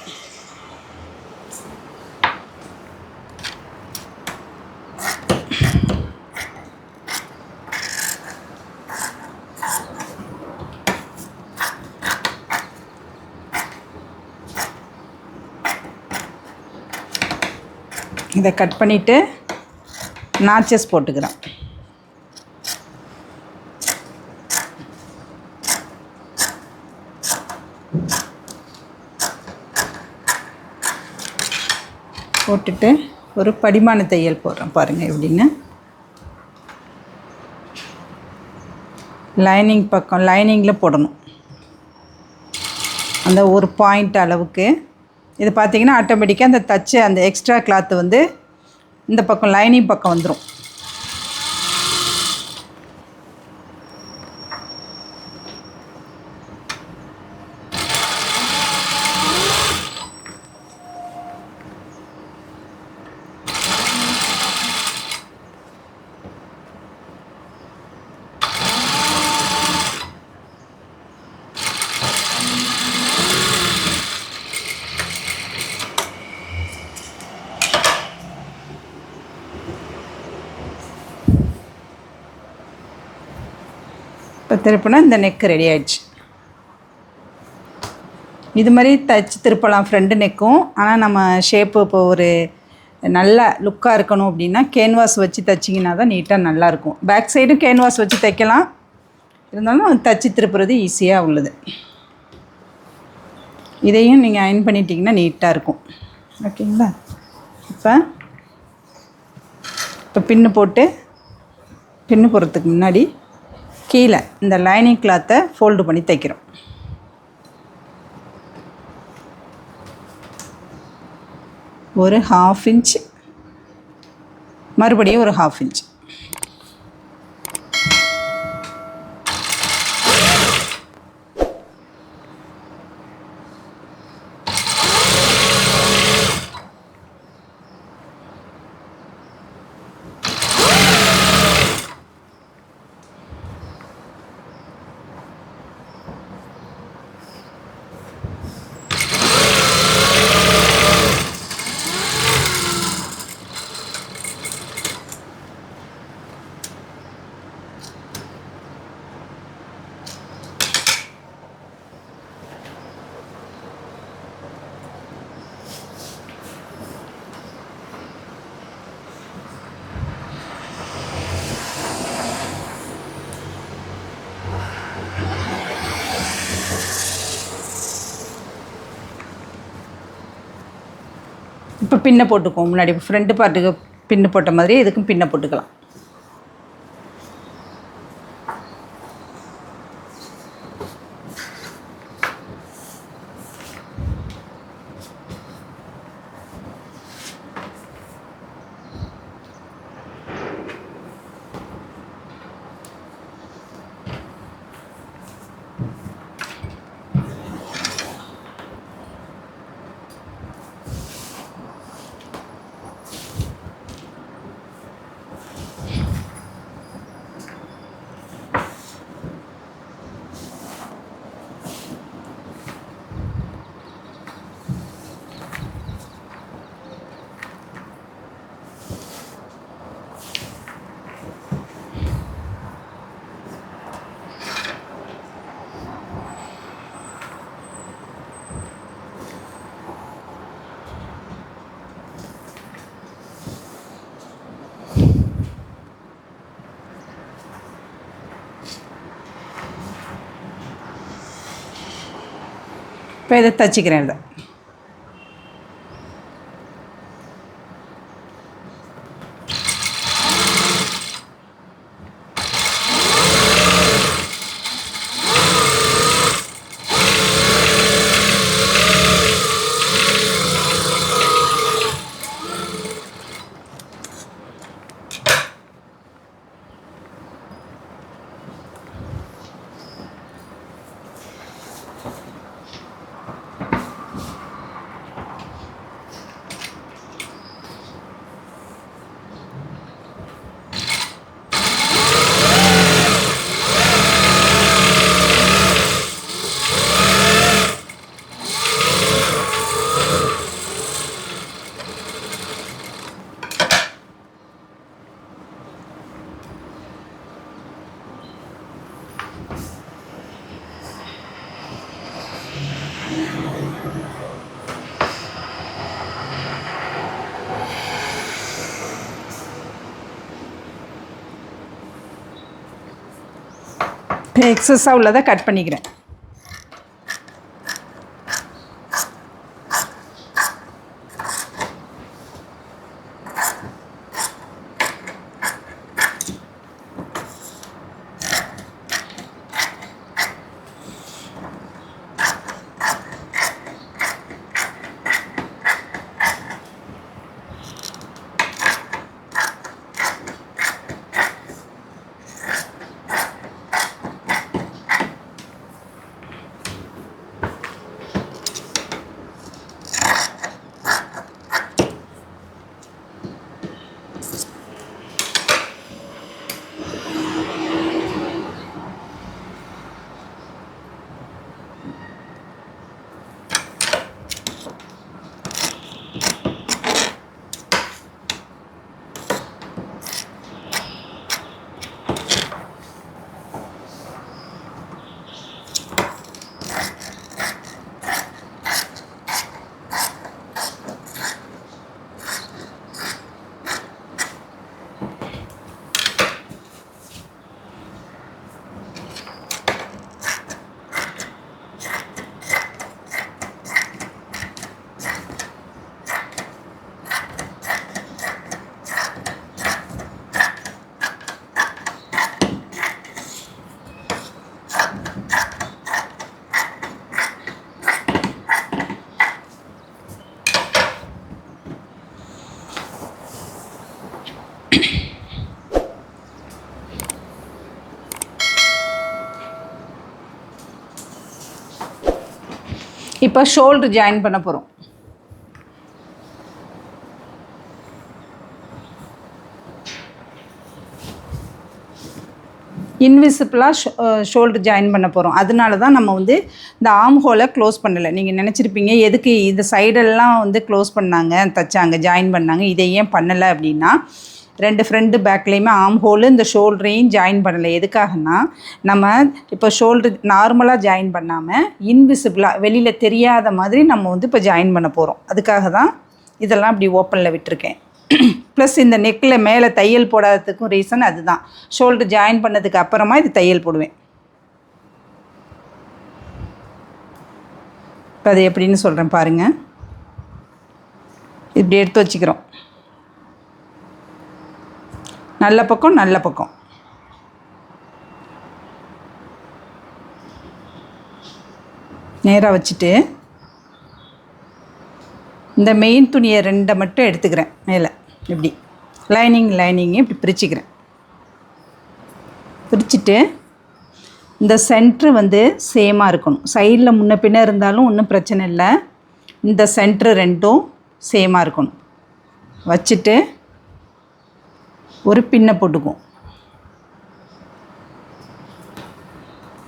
இதை கட் பண்ணிவிட்டு நாச்சஸ் போட்டுக்கிறேன். போட்டுட்டு ஒரு படிமான தையல் போடுறேன் பாருங்கள் எப்படின்னு. லைனிங் பக்கம் லைனிங்கில் போடணும் அந்த ஒரு பாயிண்ட் அளவுக்கு. இது பார்த்திங்கன்னா ஆட்டோமேட்டிக்காக அந்த தச்ச அந்த எக்ஸ்ட்ரா கிளாத்து வந்து இந்த பக்கம் லைனிங் பக்கம் வந்துடும். இப்போ திருப்பினா இந்த நெக்கு ரெடி ஆகிடுச்சு. இது மாதிரி தைச்சி திருப்பலாம் ஃப்ரண்ட் நெக்கும். ஆனால் நம்ம ஷேப்பு இப்போ ஒரு நல்ல லுக்காக இருக்கணும் அப்படின்னா கேன்வாஸ் வச்சு தைச்சிங்கன்னா தான் நீட்டாக நல்லாயிருக்கும். பேக் சைடும் கேன்வாஸ் வச்சு தைக்கலாம், இருந்தாலும் தைச்சி திருப்புறது ஈஸியாக உள்ளது. இதையும் நீங்கள் அயர்ன் பண்ணிட்டீங்கன்னா நீட்டாக இருக்கும். ஓகேங்களா? இப்போ பின்னு போட்டு பின்னு போடுறதுக்கு முன்னாடி கீழே இந்த லைனிங் கிளாத்தை ஃபோல்டு பண்ணி தைக்கிறோம். ஒரு 1/2 இன்ச், மறுபடியும் ஒரு 1/2 இன்ச். இப்போ பின்ன போட்டுக்குவோம். முன்னாடி ஃப்ரண்ட் பார்ட்டுக்கு பின்னு போட்ட மாதிரி இதுக்கும் பின்ன போட்டுக்கலாம். இப்போ இதை தச்சுக்கிறேன். இதை எக்ஸஸாக உள்ளதை கட் பண்ணிக்கிறேன். இப்போ ஷோல்டர் ஜாயின் பண்ண போகிறோம். இன்விசிபிளாக ஷோல்டர் ஜாயின் பண்ண போகிறோம். அதனால தான் நம்ம வந்து இந்த ஆர்ம் ஹோலை க்ளோஸ் பண்ணலை. நீங்கள் நினச்சிருப்பீங்க எதுக்கு இந்த சைடெல்லாம் வந்து க்ளோஸ் பண்ணாங்க, தைச்சாங்க, ஜாயின் பண்ணாங்க, இதை ஏன் பண்ணலை அப்படின்னா, ரெண்டு ஃப்ரண்ட் பேக்லேயுமே ஆர்ம் ஹோலு இந்த ஷோல்டரையும் ஜாயின் பண்ணலை. எதுக்காகனா, நம்ம இப்போ ஷோல்டர் நார்மலாக ஜாயின் பண்ணாமல் இன்விசிபிளாக வெளியில் தெரியாத மாதிரி நம்ம வந்து இப்போ ஜாயின் பண்ண போகிறோம். அதுக்காக தான் இதெல்லாம் இப்படி ஓப்பனில் விட்டுருக்கேன். ப்ளஸ் இந்த நெக்கில் மேலே தையல் போடாததுக்கும் ரீசன் அதுதான். ஷோல்டர் ஜாயின் பண்ணதுக்கு அப்புறமா இது தையல் போடுவேன். இப்போ அது எப்படின்னு சொல்கிறேன் பாருங்கள். இது இப்படி எடுத்து வச்சுக்கிறோம். நல்ல பக்கம் நல்ல பக்கம். நேராக வச்சுட்டு இந்த மெயின் துணியை 2 மட்டும் எடுத்துக்கிறேன். மேலே இப்படி லைனிங்கு இப்படி பிரிச்சுக்கிறேன். பிரிச்சுட்டு இந்த சென்ட்ரு வந்து சேமாக இருக்கணும். சைடில் முன்ன பின்ன இருந்தாலும் ஒன்றும் பிரச்சனை இல்லை. இந்த சென்ட்ரு 2ம் சேமாக இருக்கணும். வச்சுட்டு ஒரு பின்னை போட்டுக்குவோம்.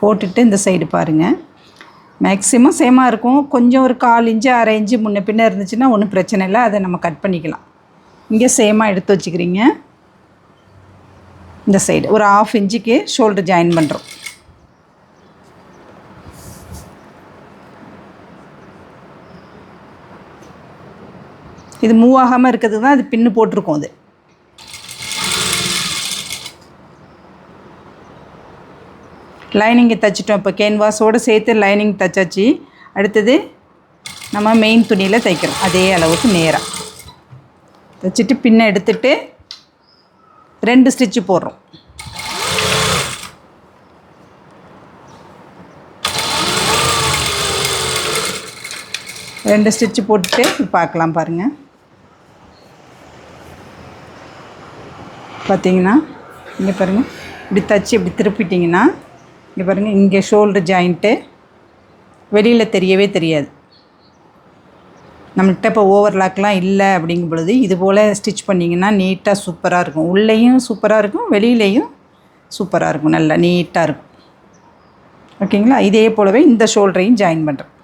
போட்டுட்டு இந்த சைடு பாருங்கள், மேக்ஸிமம் சேமாக இருக்கும். கொஞ்சம் ஒரு 1/4 இன்ச்சு 1/2 இன்ச்சு முன்ன பின்ன இருந்துச்சுன்னா ஒன்றும் பிரச்சனை இல்லை, அதை நம்ம கட் பண்ணிக்கலாம். இங்கே சேமாக எடுத்து வச்சுக்கிறீங்க. இந்த சைடு ஒரு 1/2 இன்ச்சுக்கு ஷோல்டர் ஜாயின் பண்ணுறோம். இது மூவ் ஆகாமல் இருக்கிறதுக்கு தான் அது பின்னு போட்டிருக்கோம். அது லைனிங்கை தைச்சிட்டோம். இப்போ கேன்வாஸோடு சேர்த்து லைனிங் தைச்சாச்சு. அடுத்தது நம்ம மெயின் துணியில் தைக்கிறோம். அதே அளவுக்கு நேராக தைச்சிட்டு பின்னை எடுத்துட்டு 2 ஸ்டிச்சு போடுறோம். ரெண்டு ஸ்டிச்சு போட்டுட்டு பார்க்கலாம் பாருங்கள். பார்த்தீங்கன்னா இங்கே பாருங்கள், இப்படி தைச்சி இப்படி திருப்பிட்டிங்கன்னா இங்கே பாருங்கள், இங்கே ஷோல்டர் ஜாயிண்ட்டு வெளியில் தெரியவே தெரியாது. நம்மள்கிட்ட இப்போ ஓவர்லாக்லாம் இல்லை அப்படிங்கும் பொழுது இது போல் ஸ்டிச் பண்ணிங்கன்னா நீட்டாக சூப்பராக இருக்கும். உள்ளேயும் சூப்பராக இருக்கும், வெளியிலையும் சூப்பராக இருக்கும், நல்லா நீட்டாக இருக்கும். ஓகேங்களா? இதே போலவே இந்த ஷோல்டரையும் ஜாயின் பண்ணுறேன்.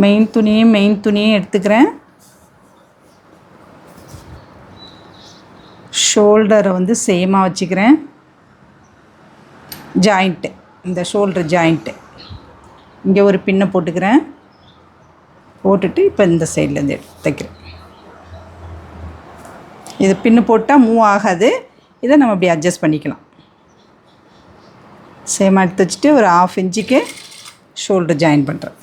மெயின் துணியும் எடுத்துக்கிறேன். ஷோல்டரை வந்து சேமாக வச்சுக்கிறேன். ஜாயிண்ட்டு, இந்த ஷோல்டர் ஜாயிண்ட்டு இங்கே ஒரு பின்னை போட்டுக்கிறேன். போட்டுட்டு இப்போ இந்த சைட்லேருந்து எடுத்து தைக்கிறேன். இது பின்னு போட்டால் மூவ் ஆகாது. இதை நம்ம இப்படி அட்ஜஸ்ட் பண்ணிக்கலாம். சேமாக எடுத்து வச்சுட்டு ஒரு 1/2 இன்ச்சுக்கு ஷோல்டர் ஜாயின் பண்ணுறேன்.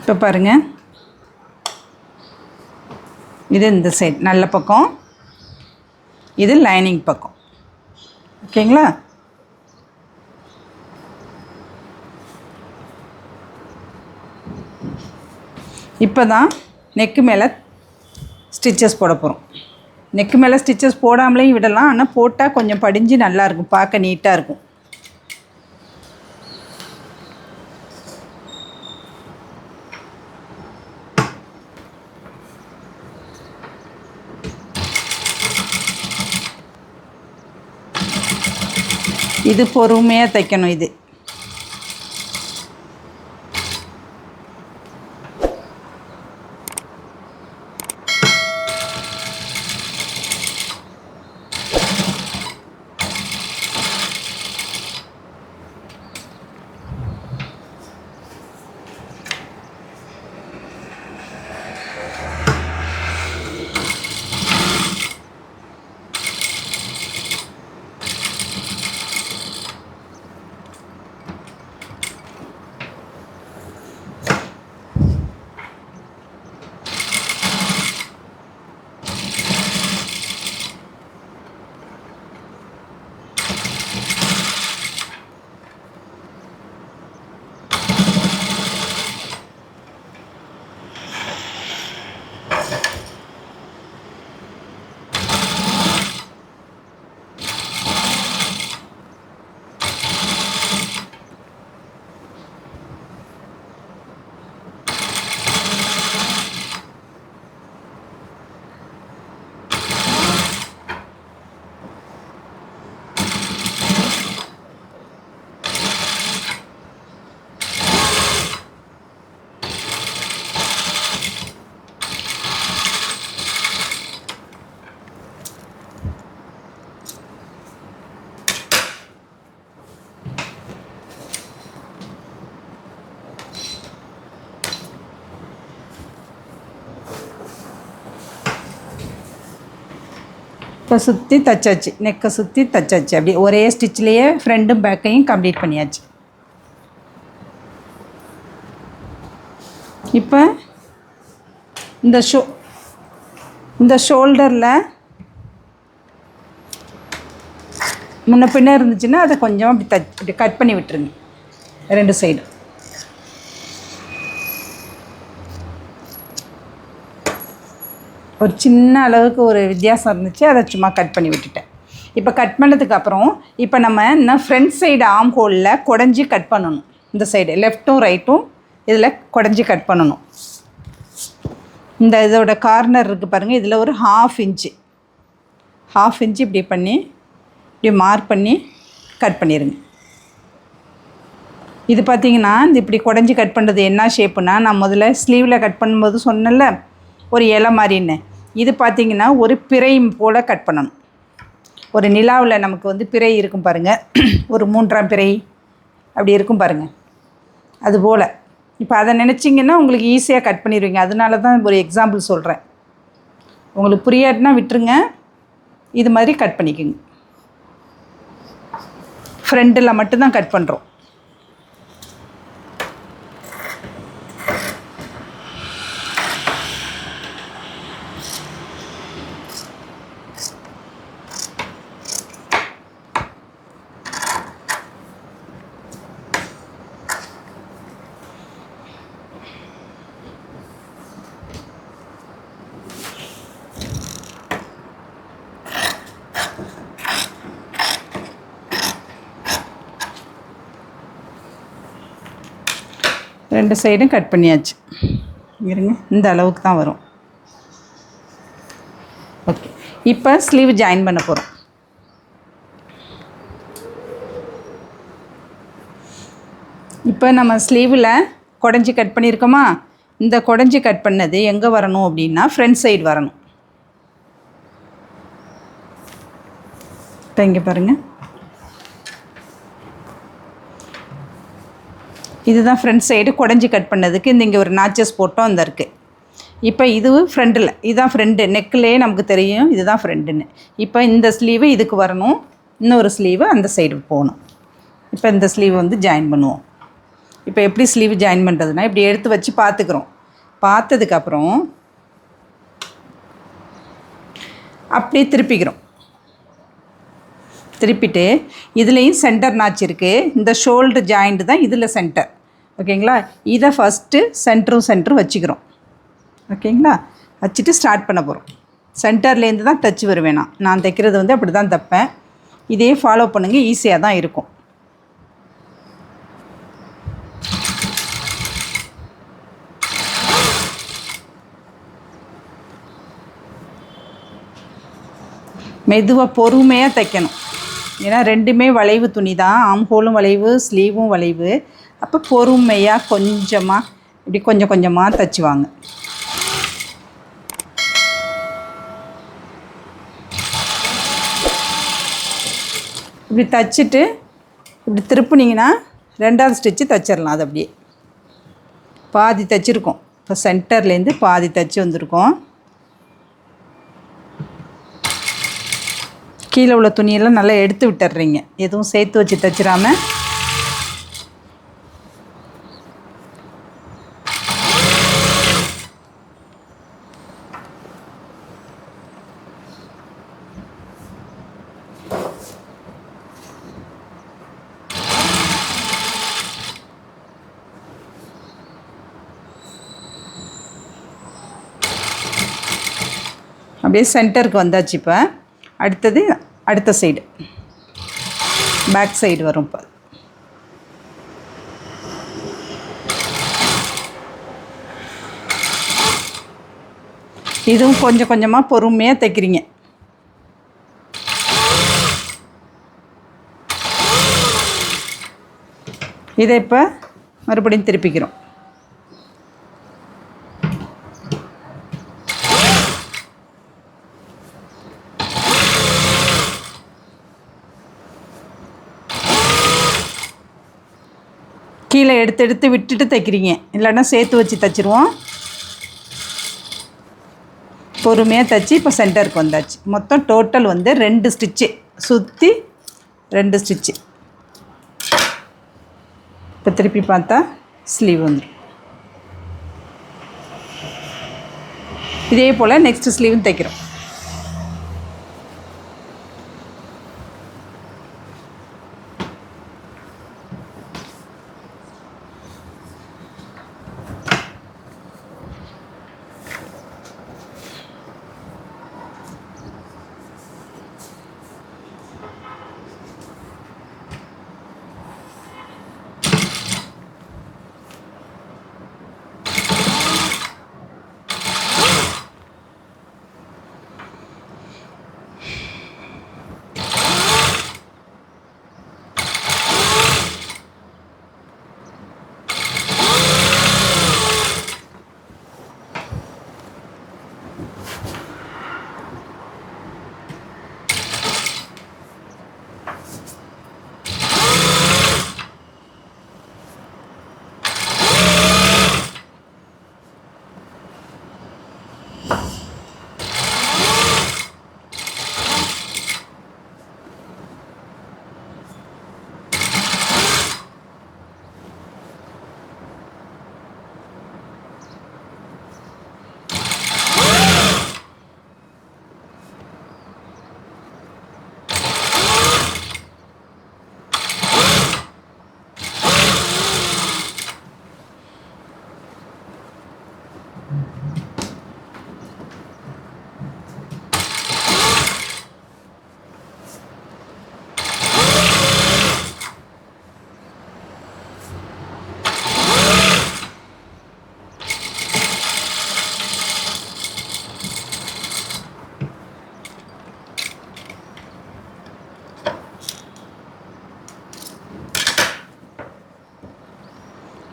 இப்போ பாருங்கள், இது இந்த சைட் நல்ல பக்கம், இது லைனிங் பக்கம். ஓகேங்களா? இப்போ தான் நெக்கு மேலே ஸ்டிச்சஸ் போட போகிறோம். நெக்கு மேலே ஸ்டிச்சஸ் போடாமலேயும் விடலாம், ஆனால் போட்டால் கொஞ்சம் படிஞ்சு நல்லாயிருக்கும், பார்க்க நீட்டாக இருக்கும். இது பொறுமையாக தைக்கணும். இது இப்போ சுற்றி தைச்சாச்சு, நெக்கை சுற்றி தைச்சாச்சு. அப்படியே ஒரே ஸ்டிச்லேயே ஃப்ரண்ட்டும் பேக்கையும் கம்ப்ளீட் பண்ணியாச்சு. இப்போ இந்த ஷோல்டரில் முன்ன பின்ன இருந்துச்சுன்னா அதை கொஞ்சம் அப்படி கட் பண்ணி விட்டுருங்க 2 சைடு. ஒரு சின்ன அளவுக்கு ஒரு வித்தியாசம் இருந்துச்சு, அதை சும்மா கட் பண்ணி விட்டுட்டேன். இப்போ கட் பண்ணதுக்கப்புறம் இப்போ நம்ம இன்னும் ஃப்ரண்ட் சைடு ஆம் ஹோலில் குடஞ்சி கட் பண்ணணும். இந்த சைடு லெஃப்ட்டும் ரைட்டும் இதில் குடஞ்சி கட் பண்ணணும். இந்த இதோட கார்னர் இருக்குது பாருங்கள், இதில் ஒரு 1/2 இன்ச்சு இப்படி பண்ணி இப்படி மார்க் பண்ணி கட் பண்ணிடுங்க. இது பார்த்திங்கன்னா இந்த இப்படி குடஞ்சி கட் பண்ணுறது என்ன ஷேப்புனா, நான் முதல்ல ஸ்லீவில் கட் பண்ணும்போது சொன்னேன்ல ஒரு இலை மாதிரின்னு, இது பார்த்திங்கன்னா ஒரு பிறை போல் கட் பண்ணணும். ஒரு நிலாவில் நமக்கு வந்து பிறை இருக்கும் பாருங்கள், ஒரு 3ஆம் பிறை அப்படி இருக்கும் பாருங்கள், அதுபோல். இப்போ அதை நினச்சிங்கன்னா உங்களுக்கு ஈஸியாக கட் பண்ணிடுவீங்க. அதனால தான் ஒரு எக்ஸாம்பிள் சொல்கிறேன். உங்களுக்கு புரியாதுன்னா விட்டுருங்க, இது மாதிரி கட் பண்ணிக்கோங்க. ஃப்ரண்டில் மட்டும்தான் கட் பண்ணுறோம். ரெண்டு சைடும் கட் பண்ணியாச்சு. இருங்க, இந்த அளவுக்கு தான் வரும். ஓகே, இப்போ ஸ்லீவ் ஜாயின் பண்ண போகிறோம். இப்போ நம்ம ஸ்லீவில் குடஞ்சி கட் பண்ணியிருக்கோமா, இந்த குடஞ்சி கட் பண்ணது எங்கே வரணும் அப்படின்னா ஃப்ரண்ட் சைடு வரணும். இப்போ இங்கே பாருங்கள், இதுதான் ஃப்ரண்ட் சைடு குடஞ்சி கட் பண்ணதுக்கு இங்கே ஒரு நாச்சஸ் போட்டோம் அந்த இருக்குது. இப்போ இது ஃப்ரண்டில், இதுதான் ஃப்ரண்ட்டு, நெக்கிலே நமக்கு தெரியும் இதுதான் ஃப்ரண்ட்டுன்னு. இப்போ இந்த ஸ்லீவு இதுக்கு வரணும், இன்னொரு ஸ்லீவு அந்த சைடு போகணும். இப்போ இந்த ஸ்லீவ் வந்து ஜாயின் பண்ணுவோம். இப்போ எப்படி ஸ்லீவ் ஜாயின் பண்ணுறதுனா, இப்படி எடுத்து வச்சு பார்த்துக்குறோம். பார்த்ததுக்கப்புறம் அப்படியே திருப்பிக்கிறோம். திருப்பிட்டு இதுலேயும் சென்டர் நாச் இருக்குது, இந்த ஷோல்டர் ஜாயிண்ட்டு தான் இதில் சென்டர். ஓகேங்களா, இதை ஃபஸ்ட்டு சென்டரும் வச்சுக்கிறோம். ஓகேங்களா, வச்சுட்டு ஸ்டார்ட் பண்ண போகிறோம். சென்டர்லேருந்து தான் தைச்சி வருவேன். நான் தைக்கிறது வந்து அப்படி தான் தைப்பேன். இதே ஃபாலோ பண்ணுங்கள், ஈஸியாக தான் இருக்கும். மெதுவாக பொறுமையாக தைக்கணும். ஏன்னா ரெண்டுமே வளைவு துணி தான், ஆம்ஹோலும் வளைவு ஸ்லீவும் வளைவு. அப்போ பொறுமையாக கொஞ்சமாக இப்படி கொஞ்சம் கொஞ்சமாக தைச்சுவாங்க. இப்படி தைச்சிட்டு இப்படி திருப்புனிங்கன்னா 2வது ஸ்டிச்சு தைச்சிடலாம். அது அப்படியே பாதி தைச்சிருக்கோம். இப்போ சென்டர்லேருந்து பாதி தைச்சி வந்திருக்கோம். கீழே உள்ள துணியெல்லாம் நல்லா எடுத்து விட்டுறீங்க, எதுவும் சேர்த்து வச்சு தைச்சிடாமல். அப்படியே சென்டருக்கு வந்தாச்சு. இப்போ அடுத்தது அடுத்த சைடு பேக் சைடு வரும். இப்போ இதுவும் கொஞ்சம் கொஞ்சமாக பொறுமையாக தைக்கிறீங்க. இதை இப்போ மறுபடியும் திருப்பிக்கிறோம். கீழே எடுத்து விட்டுட்டு தைக்கிறீங்க, இல்லைன்னா சேர்த்து வச்சு தைச்சிருவோம். பொறுமையாக தைச்சி இப்போ சென்டருக்கு வந்தாச்சு. மொத்தம் டோட்டல் வந்து 2 ஸ்டிச்சு, சுற்றி 2 ஸ்டிச்சு. இப்போ திருப்பி பார்த்தா ஸ்லீவ் வந்துடும். இதே போல் நெக்ஸ்ட்டு ஸ்லீவும் தைக்கிறோம்.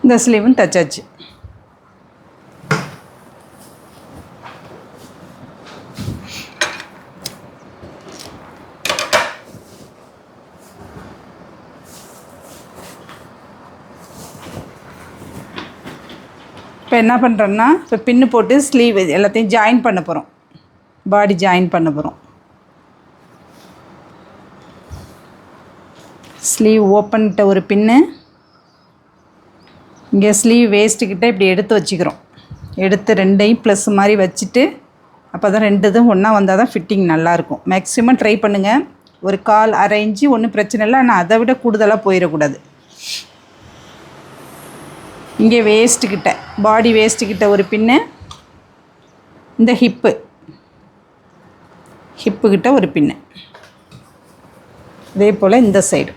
இந்த ஸ்லீவும் தைச்சாச்சு. இப்போ என்ன பண்ணுறோன்னா, இப்போ பின்னு போட்டு ஸ்லீவ் எல்லாத்தையும் ஜாயின் பண்ண போகிறோம். பாடி ஜாயின் பண்ண போகிறோம். ஸ்லீவ் ஓப்பன்கிட்ட ஒரு பின்னு, இங்கே ஸ்லீவ் வேஸ்ட்டுக்கிட்ட இப்படி எடுத்து வச்சுக்கிறோம். எடுத்து ரெண்டையும் ப்ளஸ் மாதிரி வச்சுட்டு, அப்போ தான் 2 இதுவும் ஒன்றா வந்தால் தான் ஃபிட்டிங் நல்லாயிருக்கும். மேக்ஸிமம் ட்ரை பண்ணுங்கள். ஒரு 1/4 1/2 இன்ச்சு ஒன்றும் பிரச்சனை இல்லை, ஆனால் அதை விட கூடுதலாக போயிடக்கூடாது. இங்கே வேஸ்ட்டுக்கிட்ட, பாடி வேஸ்ட்டுக்கிட்ட ஒரு பின்னு, இந்த ஹிப்புக்கிட்ட ஒரு பின்னு, இதே போல் இந்த சைடு.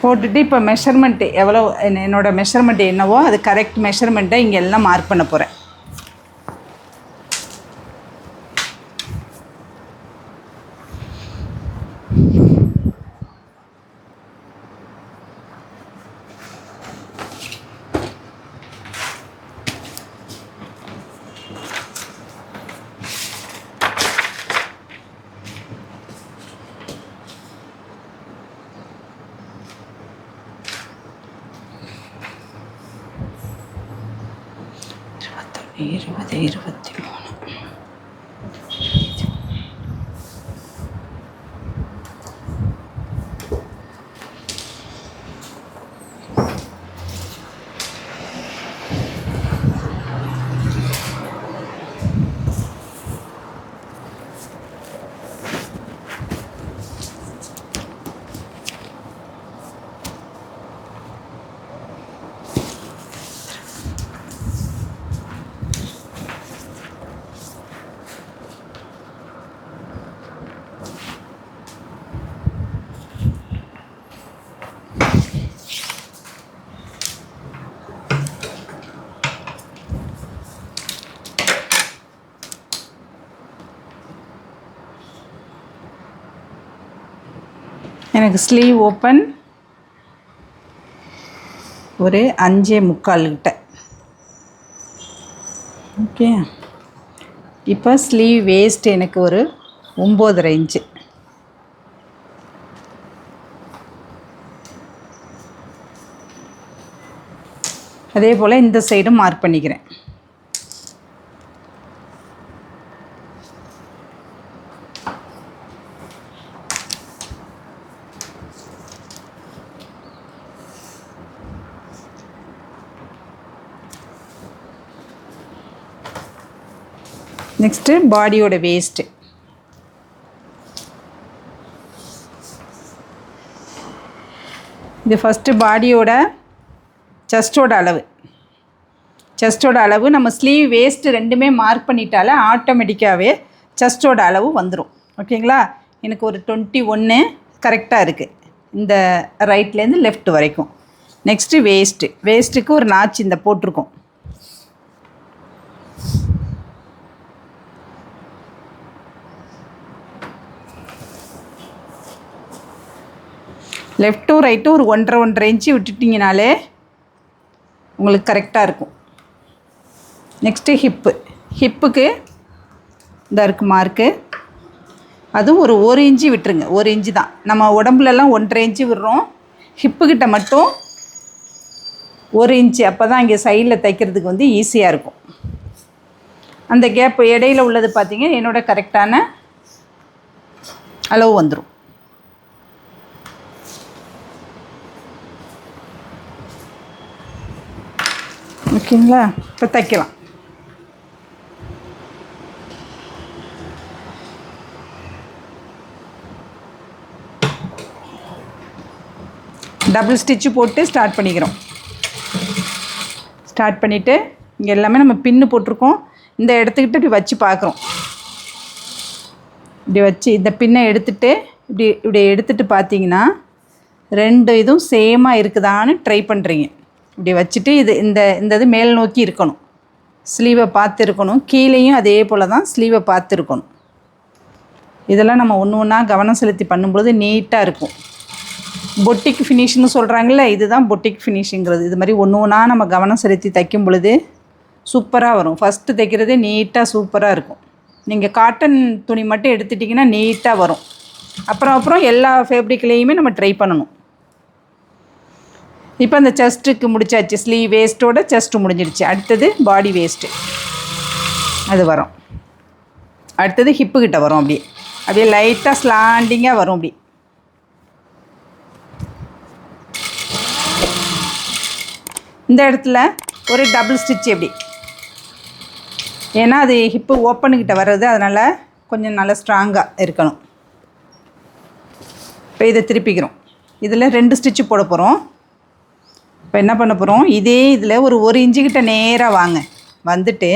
போட்டுட்டு இப்போ மெஷர்மெண்ட்டு எவ்வளோ, என்னோடய மெஷர்மெண்ட் என்னவோ அது கரெக்ட் மெஷர்மெண்ட்டை இங்கே எல்லாம் மார்க் பண்ண போகிறேன். இருபது 23 எனக்கு ஸ்லீவ் ஓப்பன் ஒரு 5.75 கிட்ட. ஓகே, இப்போ ஸ்லீவ் வேஸ்ட் எனக்கு ஒரு 9.5 இன்ச்சு. அதே போல் இந்த சைடும் மார்க் பண்ணிக்கிறேன். நெக்ஸ்ட்டு பாடியோட வேஸ்ட்டு. இது ஃபஸ்ட்டு பாடியோட செஸ்டோட அளவு நம்ம ஸ்லீவ் வேஸ்ட்டு ரெண்டுமே மார்க் பண்ணிட்டாலே ஆட்டோமேட்டிக்காகவே செஸ்டோட அளவு வந்துடும். ஓகேங்களா, எனக்கு ஒரு 21 கரெக்டாக இருக்குது இந்த ரைட்லேருந்து லெஃப்ட் வரைக்கும். நெக்ஸ்ட்டு வேஸ்ட்டுக்கு ஒரு நாச் இந்த போட்டிருக்கோம். லெஃப்ட்டும் ரைட்டும் ஒரு 1.5 இன்ச்சு விட்டுட்டிங்கனாலே உங்களுக்கு கரெக்டாக இருக்கும். நெக்ஸ்ட்டு ஹிப்புக்கு இந்த இருக்கு மார்க்கு, அதுவும் ஒரு 1 இன்ச்சு விட்டுருங்க. 1 இன்ச்சு தான், நம்ம உடம்புலலாம் 1.5 இன்ச்சு விடுறோம், ஹிப்புக்கிட்ட மட்டும் 1 இன்ச்சு. அப்போ தான் இங்கே சைடில் தைக்கிறதுக்கு வந்து ஈஸியாக இருக்கும். அந்த கேப் இடையில உள்ளது பார்த்திங்க என்னோட கரெக்டான அளவு வந்துடும். ஓகேங்களா, இப்போ தைக்கலாம். டபுள் ஸ்டிச்சு போட்டு ஸ்டார்ட் பண்ணிக்கிறோம். ஸ்டார்ட் பண்ணிவிட்டு இங்கே எல்லாமே நம்ம பின்னு போட்டிருக்கோம். இந்த இடத்துக்கிட்ட இப்படி வச்சு பார்க்குறோம். இப்படி வச்சு இந்த பின்னை எடுத்துகிட்டு இப்படி எடுத்துகிட்டு பார்த்தீங்கன்னா 2 இதுவும் சேமாக இருக்குதான்னு ட்ரை பண்ணுறீங்க. இப்படி வச்சுட்டு இந்த இது மேல் நோக்கி இருக்கணும், ஸ்லீவை பார்த்து இருக்கணும். கீழேயும் அதே போல் தான் ஸ்லீவை பார்த்து இருக்கணும். இதெல்லாம் நம்ம ஒன்று ஒன்றா கவனம் செலுத்தி பண்ணும்பொழுது நீட்டாக இருக்கும். பொட்டிக் ஃபினிஷ்னு சொல்கிறாங்கல்ல, இதுதான் பொட்டிக் ஃபினிஷுங்கிறது. இது மாதிரி ஒன்று ஒன்றா நம்ம கவனம் செலுத்தி தைக்கும் பொழுது சூப்பராக வரும். ஃபஸ்ட்டு தைக்கிறதே நீட்டாக சூப்பராக இருக்கும். நீங்கள் காட்டன் துணி மட்டும் எடுத்துட்டிங்கன்னா நீட்டாக வரும். அப்புறம் எல்லா ஃபேப்ரிக்லேயுமே நம்ம ட்ரை பண்ணணும். இப்போ அந்த செஸ்ட்டுக்கு முடிச்சாச்சு, ஸ்லீவ் வேஸ்ட்டோட செஸ்ட்டு முடிஞ்சிடுச்சு. அடுத்தது பாடி வேஸ்ட்டு அது வரும். அடுத்தது ஹிப்புக்கிட்ட வரும். அப்படியே லைட்டாக ஸ்லாண்டிங்காக வரும். அப்படி இந்த இடத்துல ஒரு டபுள் ஸ்டிச் எப்படி, ஏன்னா அது ஹிப்பு ஓப்பனுக்கிட்ட வர்றது, அதனால் கொஞ்சம் நல்லா ஸ்ட்ராங்காக இருக்கணும். இப்போ இதை திருப்பிக்கிறோம். இதில் 2 ஸ்டிச்சு போட போகிறோம். இப்போ என்ன பண்ண போகிறோம், இதே இதில் ஒரு 1 இன்ச்சுக்கிட்ட நேராக வந்துட்டு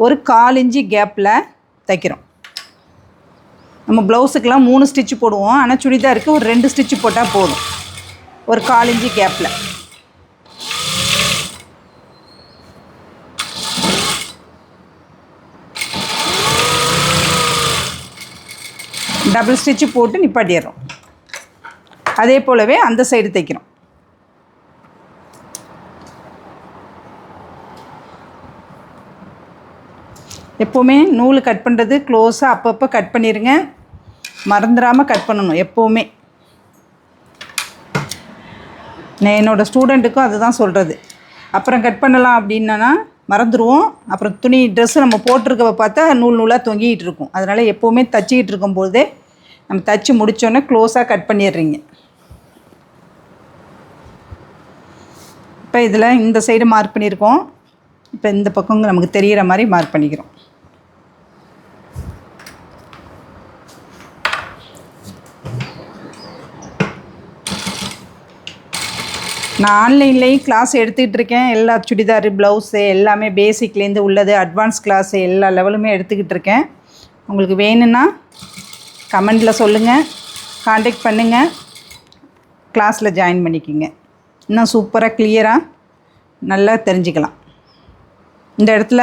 ஒரு 1/4 இன்ச்சு கேப்பில் தைக்கிறோம். நம்ம ப்ளவுஸுக்கெலாம் 3 ஸ்டிச்சு போடுவோம், ஆனால் சுடிதாருக்கு ஒரு 2 ஸ்டிச்சு போட்டால் போதும். ஒரு 1/4 இன்ச்சு கேப்பில் டபுள் ஸ்டிச்சு போட்டு நிப்பாட்டிடுறோம். அதே போலவே அந்த சைடு தைக்கிறோம். எப்போவுமே நூல் கட் பண்ணுறது க்ளோஸாக அப்பப்போ கட் பண்ணிடுங்க, மறந்துடாமல் கட் பண்ணணும் எப்போவுமே. நான் என்னோடய ஸ்டூடெண்ட்டுக்கும் அதுதான் சொல்கிறது. அப்புறம் கட் பண்ணலாம் அப்படின்னா மறந்துடுவோம். அப்புறம் துணி ட்ரெஸ்ஸு நம்ம போட்டிருக்கவ பார்த்தா நூலாக தொங்கிக்கிட்டு இருக்கும். அதனால் எப்போவுமே தைச்சிக்கிட்டு இருக்கும்போதே நம்ம தைச்சி முடித்தோன்னே க்ளோஸாக கட் பண்ணிடுறீங்க. இப்போ இதில் இந்த சைடு மார்க் பண்ணியிருக்கோம். இப்போ இந்த பக்கம் நமக்கு தெரிகிற மாதிரி மார்க் பண்ணிக்கிறோம். நான் ஆன்லைன்லேயும் கிளாஸ் எடுத்துக்கிட்டு இருக்கேன். எல்லா சுடிதாரு, ப்ளவுஸு எல்லாமே பேசிக்லேருந்து உள்ளது அட்வான்ஸ் கிளாஸு எல்லா லெவலுமே எடுத்துக்கிட்டு இருக்கேன். உங்களுக்கு வேணும்னா கமெண்டில் சொல்லுங்கள், காண்டாக்ட் பண்ணுங்கள், கிளாஸில் ஜாயின் பண்ணிக்கிங்க. இன்னும் சூப்பராக கிளியராக நல்லா தெரிஞ்சுக்கலாம். இந்த இடத்துல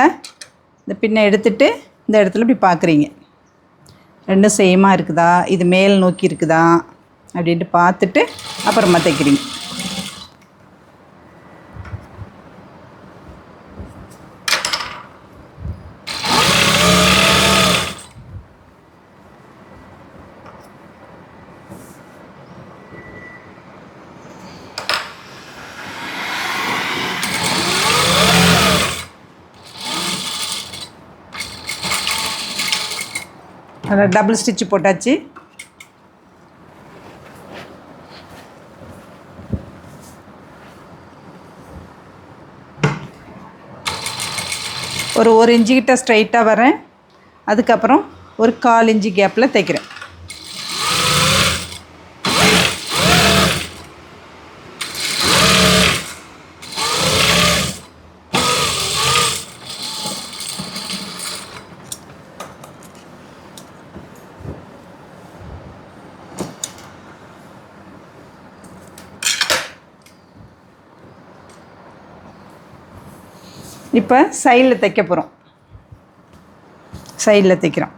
இந்த பின்னை எடுத்துகிட்டு இந்த இடத்துல இப்படி பார்க்குறீங்க, ரெண்டும் சேமாக இருக்குதா, இது மேல் நோக்கி இருக்குதா, அப்படின்ட்டு பார்த்துட்டு அப்புறமா தைக்கிறீங்க. அதில் டபுள் ஸ்டிச்சு போட்டாச்சு. ஒரு 1 இன்ச்சு கிட்ட ஸ்ட்ரைட்டாக வரேன். அதுக்கப்புறம் ஒரு 1/4 இன்ச்சு கேப்பில் தைக்கிறேன். இப்போ சைடில் தைக்க போகிறோம். சைடில் தைக்கிறோம்.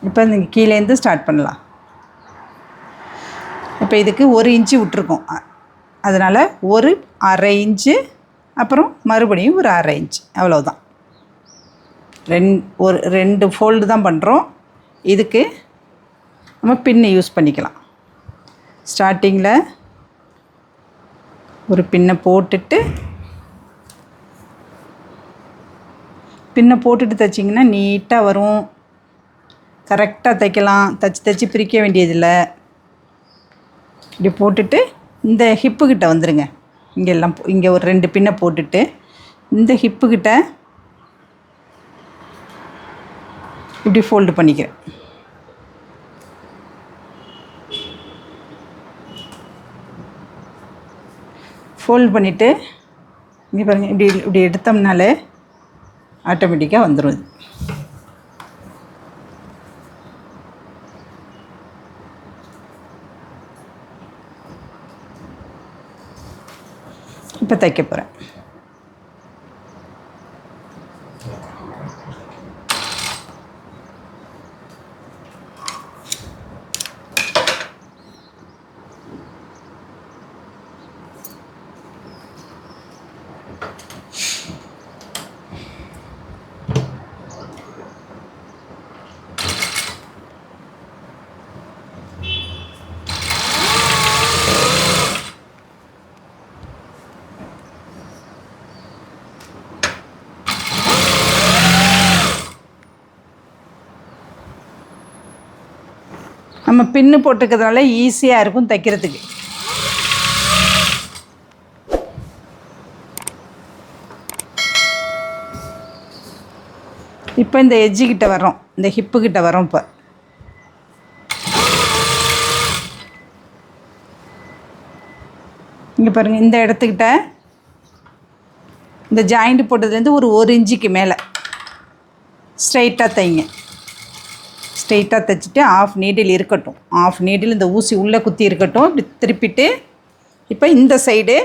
இப்போ நீங்கள் கீழேருந்து ஸ்டார்ட் பண்ணலாம். இப்போ இதுக்கு 1 இன்ச்சு விட்ருக்கோம். அதனால் ஒரு 1/2 இன்ச்சு, அப்புறம் மறுபடியும் ஒரு 1/2 இன்ச்சு, அவ்வளோதான். ஒரு 2 ஃபோல்டு தான் பண்ணுறோம். இதுக்கு நம்ம பின்னு யூஸ் பண்ணிக்கலாம். ஸ்டார்டிங்கில் ஒரு பின்னை போட்டுட்டு தைச்சிங்கன்னா நீட்டாக வரும். கரெக்டாக தைக்கலாம். தைச்சி பிரிக்க வேண்டியதில்லை. இப்படி போட்டுட்டு இந்த ஹிப்புக்கிட்ட வந்துடுங்க. இங்கே ஒரு 2 பின்னை போட்டுட்டு இந்த ஹிப்புக்கிட்ட இப்படி ஃபோல்டு பண்ணிக்கிறேன். ஃபோல்டு பண்ணிவிட்டு இங்கே பாருங்கள், இப்படி எடுத்தோம்னாலே ஆட்டோமேட்டிக்காக வந்துடும். இது இப்போ தைக்க போகிறேன். நம்ம பின்னு போட்டுக்கிறதுனால ஈஸியாக இருக்கும் தைக்கிறதுக்கு. இப்போ இந்த எட்ஜுக்கிட்ட வரோம், இந்த ஹிப்புக்கிட்ட வரோம். இப்போ இங்கே பாருங்கள், இந்த இடத்துக்கிட்ட இந்த ஜாயிண்ட் போட்டதுலேருந்து ஒரு 1 இன்ச்சுக்கு மேலே ஸ்ட்ரைட்டாக தைங்க. ஸ்ட்ரெயிட்டாக தைச்சிட்டு ஆஃப் நீடில் இருக்கட்டும். ஆஃப் நீடில் இந்த ஊசி உள்ளே குத்தி இருக்கட்டும். இப்படி திருப்பிட்டு இப்போ இந்த சைடு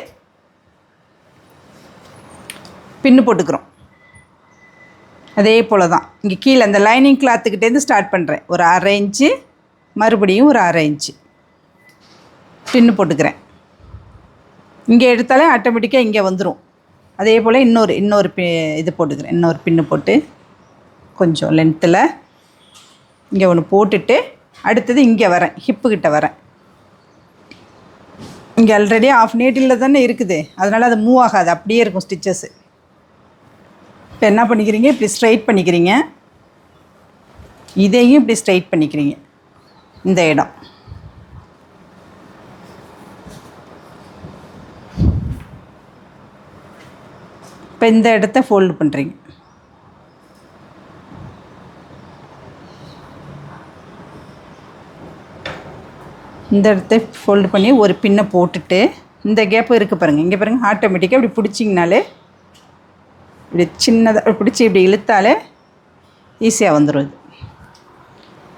பின்னு போட்டுக்கிறோம். அதே போல் தான் இங்கே கீழே அந்த லைனிங் கிளாத்துக்கிட்டேருந்து ஸ்டார்ட் பண்ணுறேன். ஒரு 1/2 இன்ச்சு, மறுபடியும் ஒரு 1/2 இன்ச்சு பின்னு போட்டுக்கிறேன். இங்கே எடுத்தாலே ஆட்டோமேட்டிக்காக இங்கே வந்துடும். அதே போல் இன்னொரு இது போட்டுக்கிறேன். இன்னொரு பின்னு போட்டு கொஞ்சம் லென்த்தில் இங்கே ஒன்று போட்டுட்டு அடுத்தது இங்கே வரேன், ஹிப்புக்கிட்ட வரேன். இங்கே ஆல்ரெடி ஆஃப் நீடில் தானே இருக்குது, அதனால் அது மூவ் ஆகாது, அப்படியே இருக்கும் ஸ்டிச்சஸ்ஸு. இப்போ என்ன பண்ணிக்கிறீங்க, இப்படி ஸ்ட்ரைட் பண்ணிக்கிறீங்க. இதையும் இப்படி ஸ்ட்ரைட் பண்ணிக்கிறீங்க. இந்த இடம் இப்போ இந்த இடத்த ஃபோல்டு பண்ணுறீங்க. இந்த இடத்த ஃபோல்டு பண்ணி ஒரு பின்னை போட்டுட்டு இந்த கேப்பு இருக்குது பாருங்கள், இங்கே பாருங்கள், ஆட்டோமேட்டிக்காக இப்படி பிடிச்சிங்கனாலே, இப்படி சின்னதாக பிடிச்சி இப்படி இழுத்தாலே ஈஸியாக வந்துடும் இது.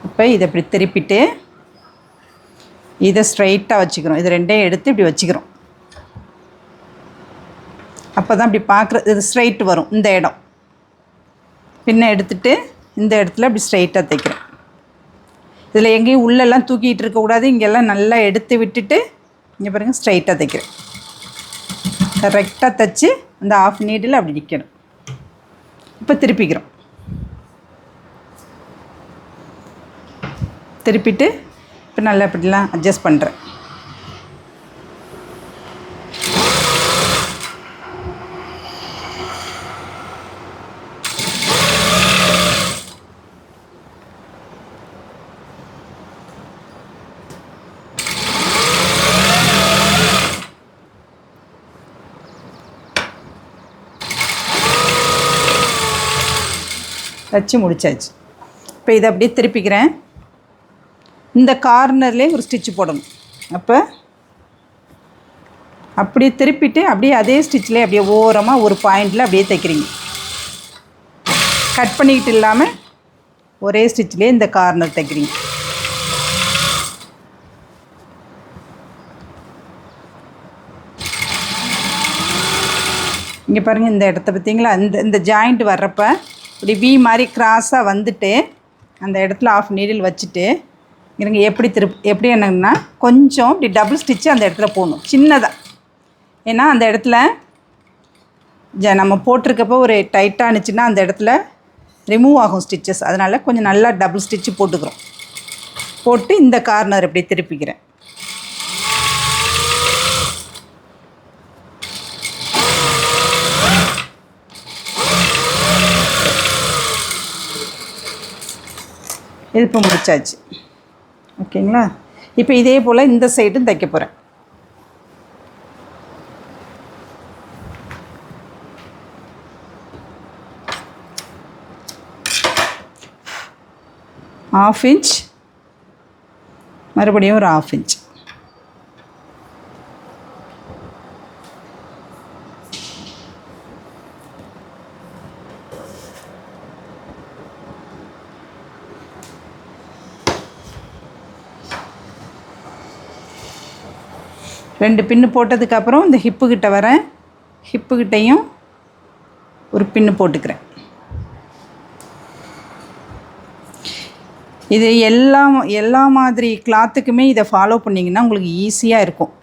இப்போ இதை இப்படி திருப்பிட்டு இதை ஸ்ட்ரைட்டாக வச்சுக்கிறோம். இது ரெண்டையும் எடுத்து இப்படி வச்சுக்கிறோம். அப்போ தான் இப்படி பார்க்குறது இது ஸ்ட்ரைட் வரும். இந்த இடம் பின்ன எடுத்துகிட்டு இந்த இடத்துல இப்படி ஸ்ட்ரைட்டாக தைக்கிறேன். இதில் எங்கேயும் உள்ளெல்லாம் தூக்கிட்டு இருக்கக்கூடாது. இங்கெல்லாம் நல்லா எடுத்து விட்டுட்டு இங்கே பாருங்கள் ஸ்ட்ரைட்டாக தைக்கிறேன். கரெக்டாக தைச்சி அந்த ஆஃப் நீடில் அப்படி நிற்கணும். இப்போ திருப்பிக்கிறோம். திருப்பிட்டு இப்போ நல்லா இப்படிலாம் அட்ஜஸ்ட் பண்ணுறேன். வச்சு முடிச்சாச்சு. இப்போ இதை அப்படியே திருப்பிக்கிறேன். இந்த கார்னர்லேயே ஒரு ஸ்டிச்சு போடணும். அப்போ அப்படியே திருப்பிட்டு அப்படியே அதே ஸ்டிச்சில் அப்படியே ஓரமாக ஒரு பாயிண்டில் அப்படியே தைக்கிறீங்க. கட் பண்ணிக்கிட்டு இல்லாமல் ஒரே ஸ்டிச்சிலே இந்த கார்னர் தைக்கிறீங்க. இங்கே பாருங்கள், இந்த இடத்த பார்த்தீங்களா, இந்த ஜாயிண்ட் வர்றப்போ இப்படி வி மாதிரி கிராஸாக வந்துட்டு அந்த இடத்துல ஆஃப் நீடில் வச்சுட்டு இருங்க. எப்படி என்னங்கன்னா கொஞ்சம் இப்படி டபுள் ஸ்டிச்சு அந்த இடத்துல போடணும் சின்னதாக. ஏன்னா அந்த இடத்துல நம்ம போட்டிருக்கப்போ ஒரு டைட்டாக இருந்துச்சுன்னா அந்த இடத்துல ரிமூவ் ஆகும் ஸ்டிச்சஸ். அதனால் கொஞ்சம் நல்லா டபுள் ஸ்டிச்சு போட்டுக்கிறோம். போட்டு இந்த கார்னர் இப்படி திருப்பிக்கிறேன். இது இப்போ முடிச்சாச்சு. ஓகேங்களா? இப்போ இதே போல் இந்த சைடும் தைக்க போகிறேன். ½ இன்ச், மறுபடியும் ஒரு ½ இன்ச். ரெண்டு பின்னு போட்டதுக்கப்புறம் இந்த ஹிப்புக்கிட்ட வரேன். ஹிப்புக்கிட்டையும் ஒரு பின்னு போட்டுக்கிறேன். இது எல்லா மாதிரி கிளாத்துக்குமே இதை ஃபாலோ பண்ணிங்கன்னா உங்களுக்கு ஈஸியாக இருக்கும்.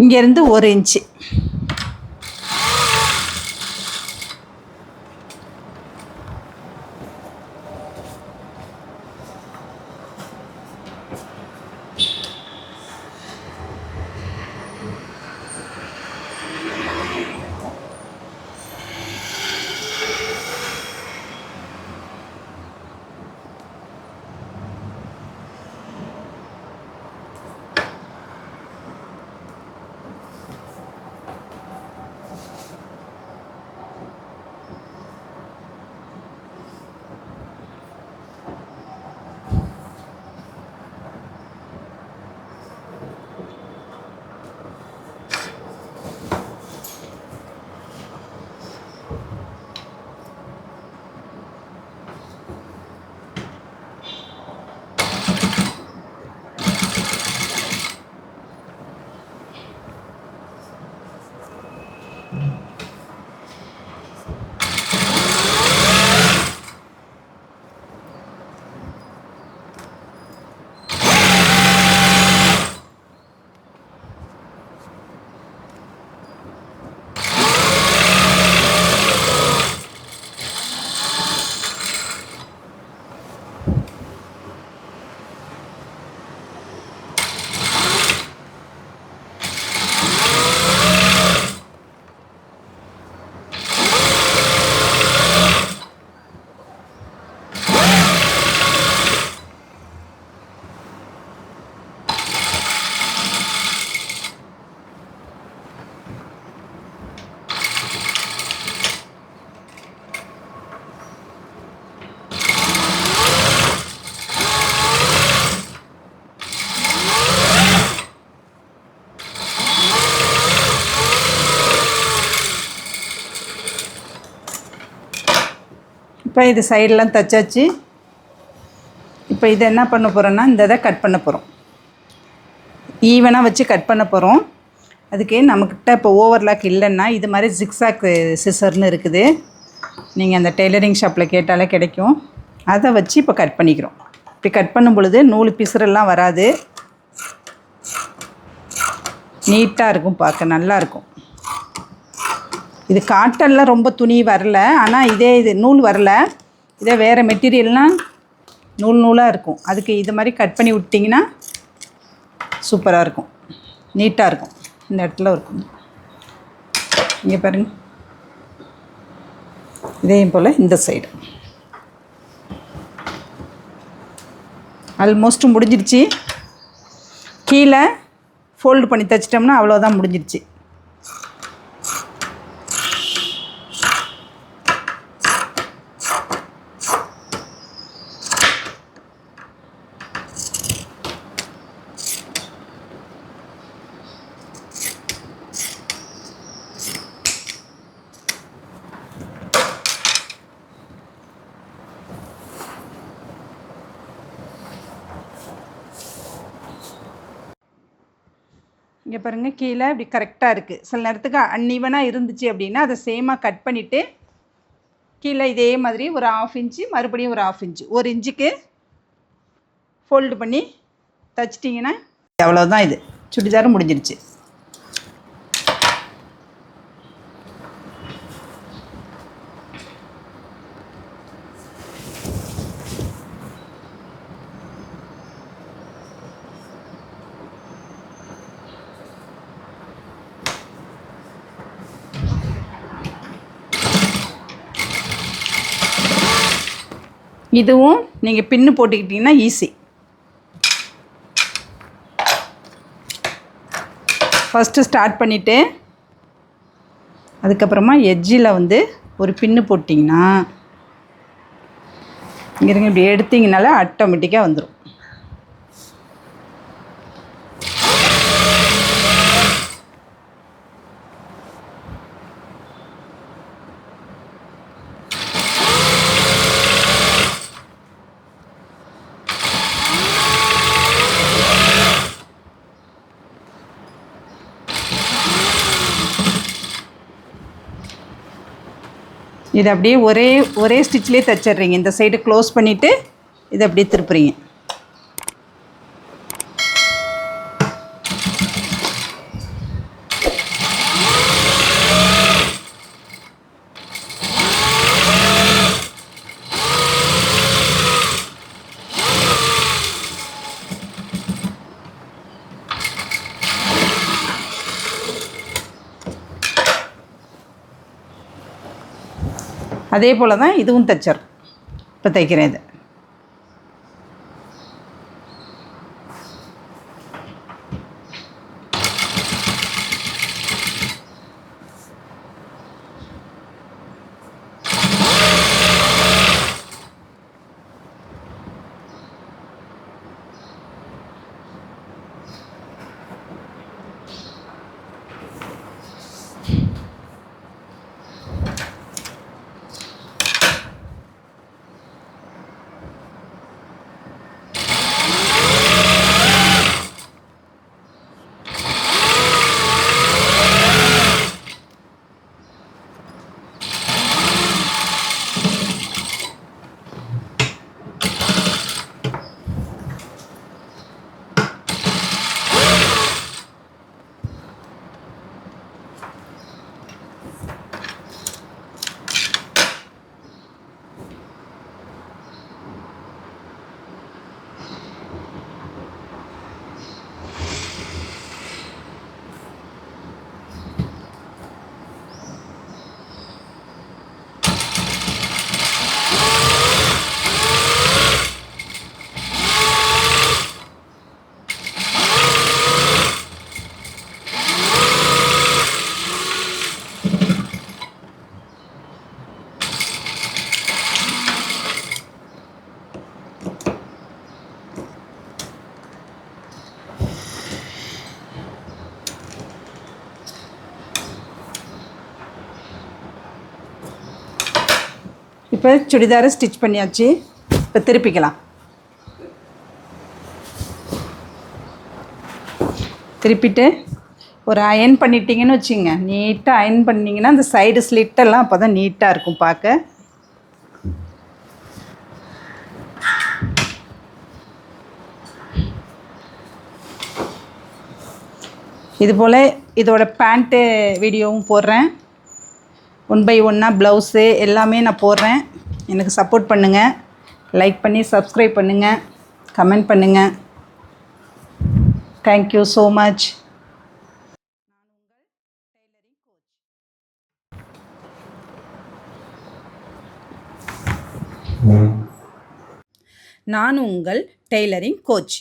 இங்கேருந்து 1 இன்ச்சு. இப்போ இது சைடெலாம் தைச்சாச்சு. இப்போ இதை என்ன பண்ண போகிறோன்னா இந்த இதை கட் பண்ண போகிறோம். ஈவனாக வச்சு கட் பண்ண போகிறோம். அதுக்கு நம்மக்கிட்ட இப்போ ஓவர்லாக் இல்லைன்னா இது மாதிரி ஜிக்ஸாக் சிசர்னு இருக்குது. நீங்கள் அந்த டெய்லரிங் ஷாப்பில் கேட்டாலே கிடைக்கும். அதை வச்சு இப்போ கட் பண்ணிக்கிறோம். இப்படி கட் பண்ணும் பொழுது நூல் பிசுறெல்லாம் வராது. நீட்டாக இருக்கும், பார்க்க நல்லாயிருக்கும். இது காட்டனில் ரொம்ப துணி வரல, ஆனால் இது நூல் வரல. இதே வேறு மெட்டீரியல்னால் நூலாக இருக்கும். அதுக்கு இது மாதிரி கட் பண்ணி விட்டிங்கன்னா சூப்பராக இருக்கும், நீட்டாக இருக்கும். இந்த இடத்துல இருக்கும், இங்கே பாருங்கள். இதேயும் போல் இந்த சைடு ஆல்மோஸ்ட் முடிஞ்சிடுச்சு. கீழே ஃபோல்டு பண்ணி தைச்சிட்டோம்னா அவ்வளோதான், முடிஞ்சிடுச்சு. இங்கே பாருங்கள், கீழே இப்படி கரெக்டாக இருக்குது. சில நேரத்துக்கு அன்இவனாக இருந்துச்சு அப்படின்னா அதை சேமாக கட் பண்ணிவிட்டு கீழே இதே மாதிரி ஒரு 1/2 இன்ச்சு, மறுபடியும் ஒரு 1/2 இன்ச்சு, 1 இன்ச்சுக்கு ஃபோல்டு பண்ணி தைச்சிட்டிங்கன்னா அவ்வளோதான். இது சுடிதாரும் முடிஞ்சிருச்சு. இதுவும் நீங்கள் பின்னு போட்டுக்கிட்டிங்கன்னா ஈஸி. ஃபஸ்ட்டு ஸ்டார்ட் பண்ணிவிட்டு அதுக்கப்புறமா எட்ஜில் வந்து ஒரு பின்னு போட்டிங்கன்னா இங்கே இருங்க, இப்படி எடுத்திங்கனால ஆட்டோமேட்டிக்காக வந்துடும். இது அப்படியே ஒரே ஸ்டிச்லேயே தைச்சிட்றீங்க. இந்த சைடு க்ளோஸ் பண்ணிவிட்டு இதை அப்படியே திருப்புறீங்க. அதே போல் தான் இதுவும் தைச்சிடும். இப்போ தைக்கிறேன் இது. இப்போ சுடிதாரை ஸ்டிச் பண்ணியாச்சு. இப்போ திருப்பிக்கலாம். திருப்பிட்டு ஒரு அயன் பண்ணிட்டீங்கன்னு வச்சுங்க, நீட்டாக அயன் பண்ணிங்கன்னா அந்த சைடு ஸ்லிட்டெல்லாம் அப்போ தான் நீட்டாக இருக்கும் பார்க்க. இதுபோல் இதோட பேண்ட்டு வீடியோவும் போடுறேன். 1/1 ப்ளவுஸு எல்லாமே நான் போடுறேன். எனக்கு சப்போர்ட் பண்ணுங்கள். லைக் பண்ணி சப்ஸ்கிரைப் பண்ணுங்கள். கமெண்ட் பண்ணுங்கள். Thank you so much. நான் உங்கள் டெய்லரிங் கோச்.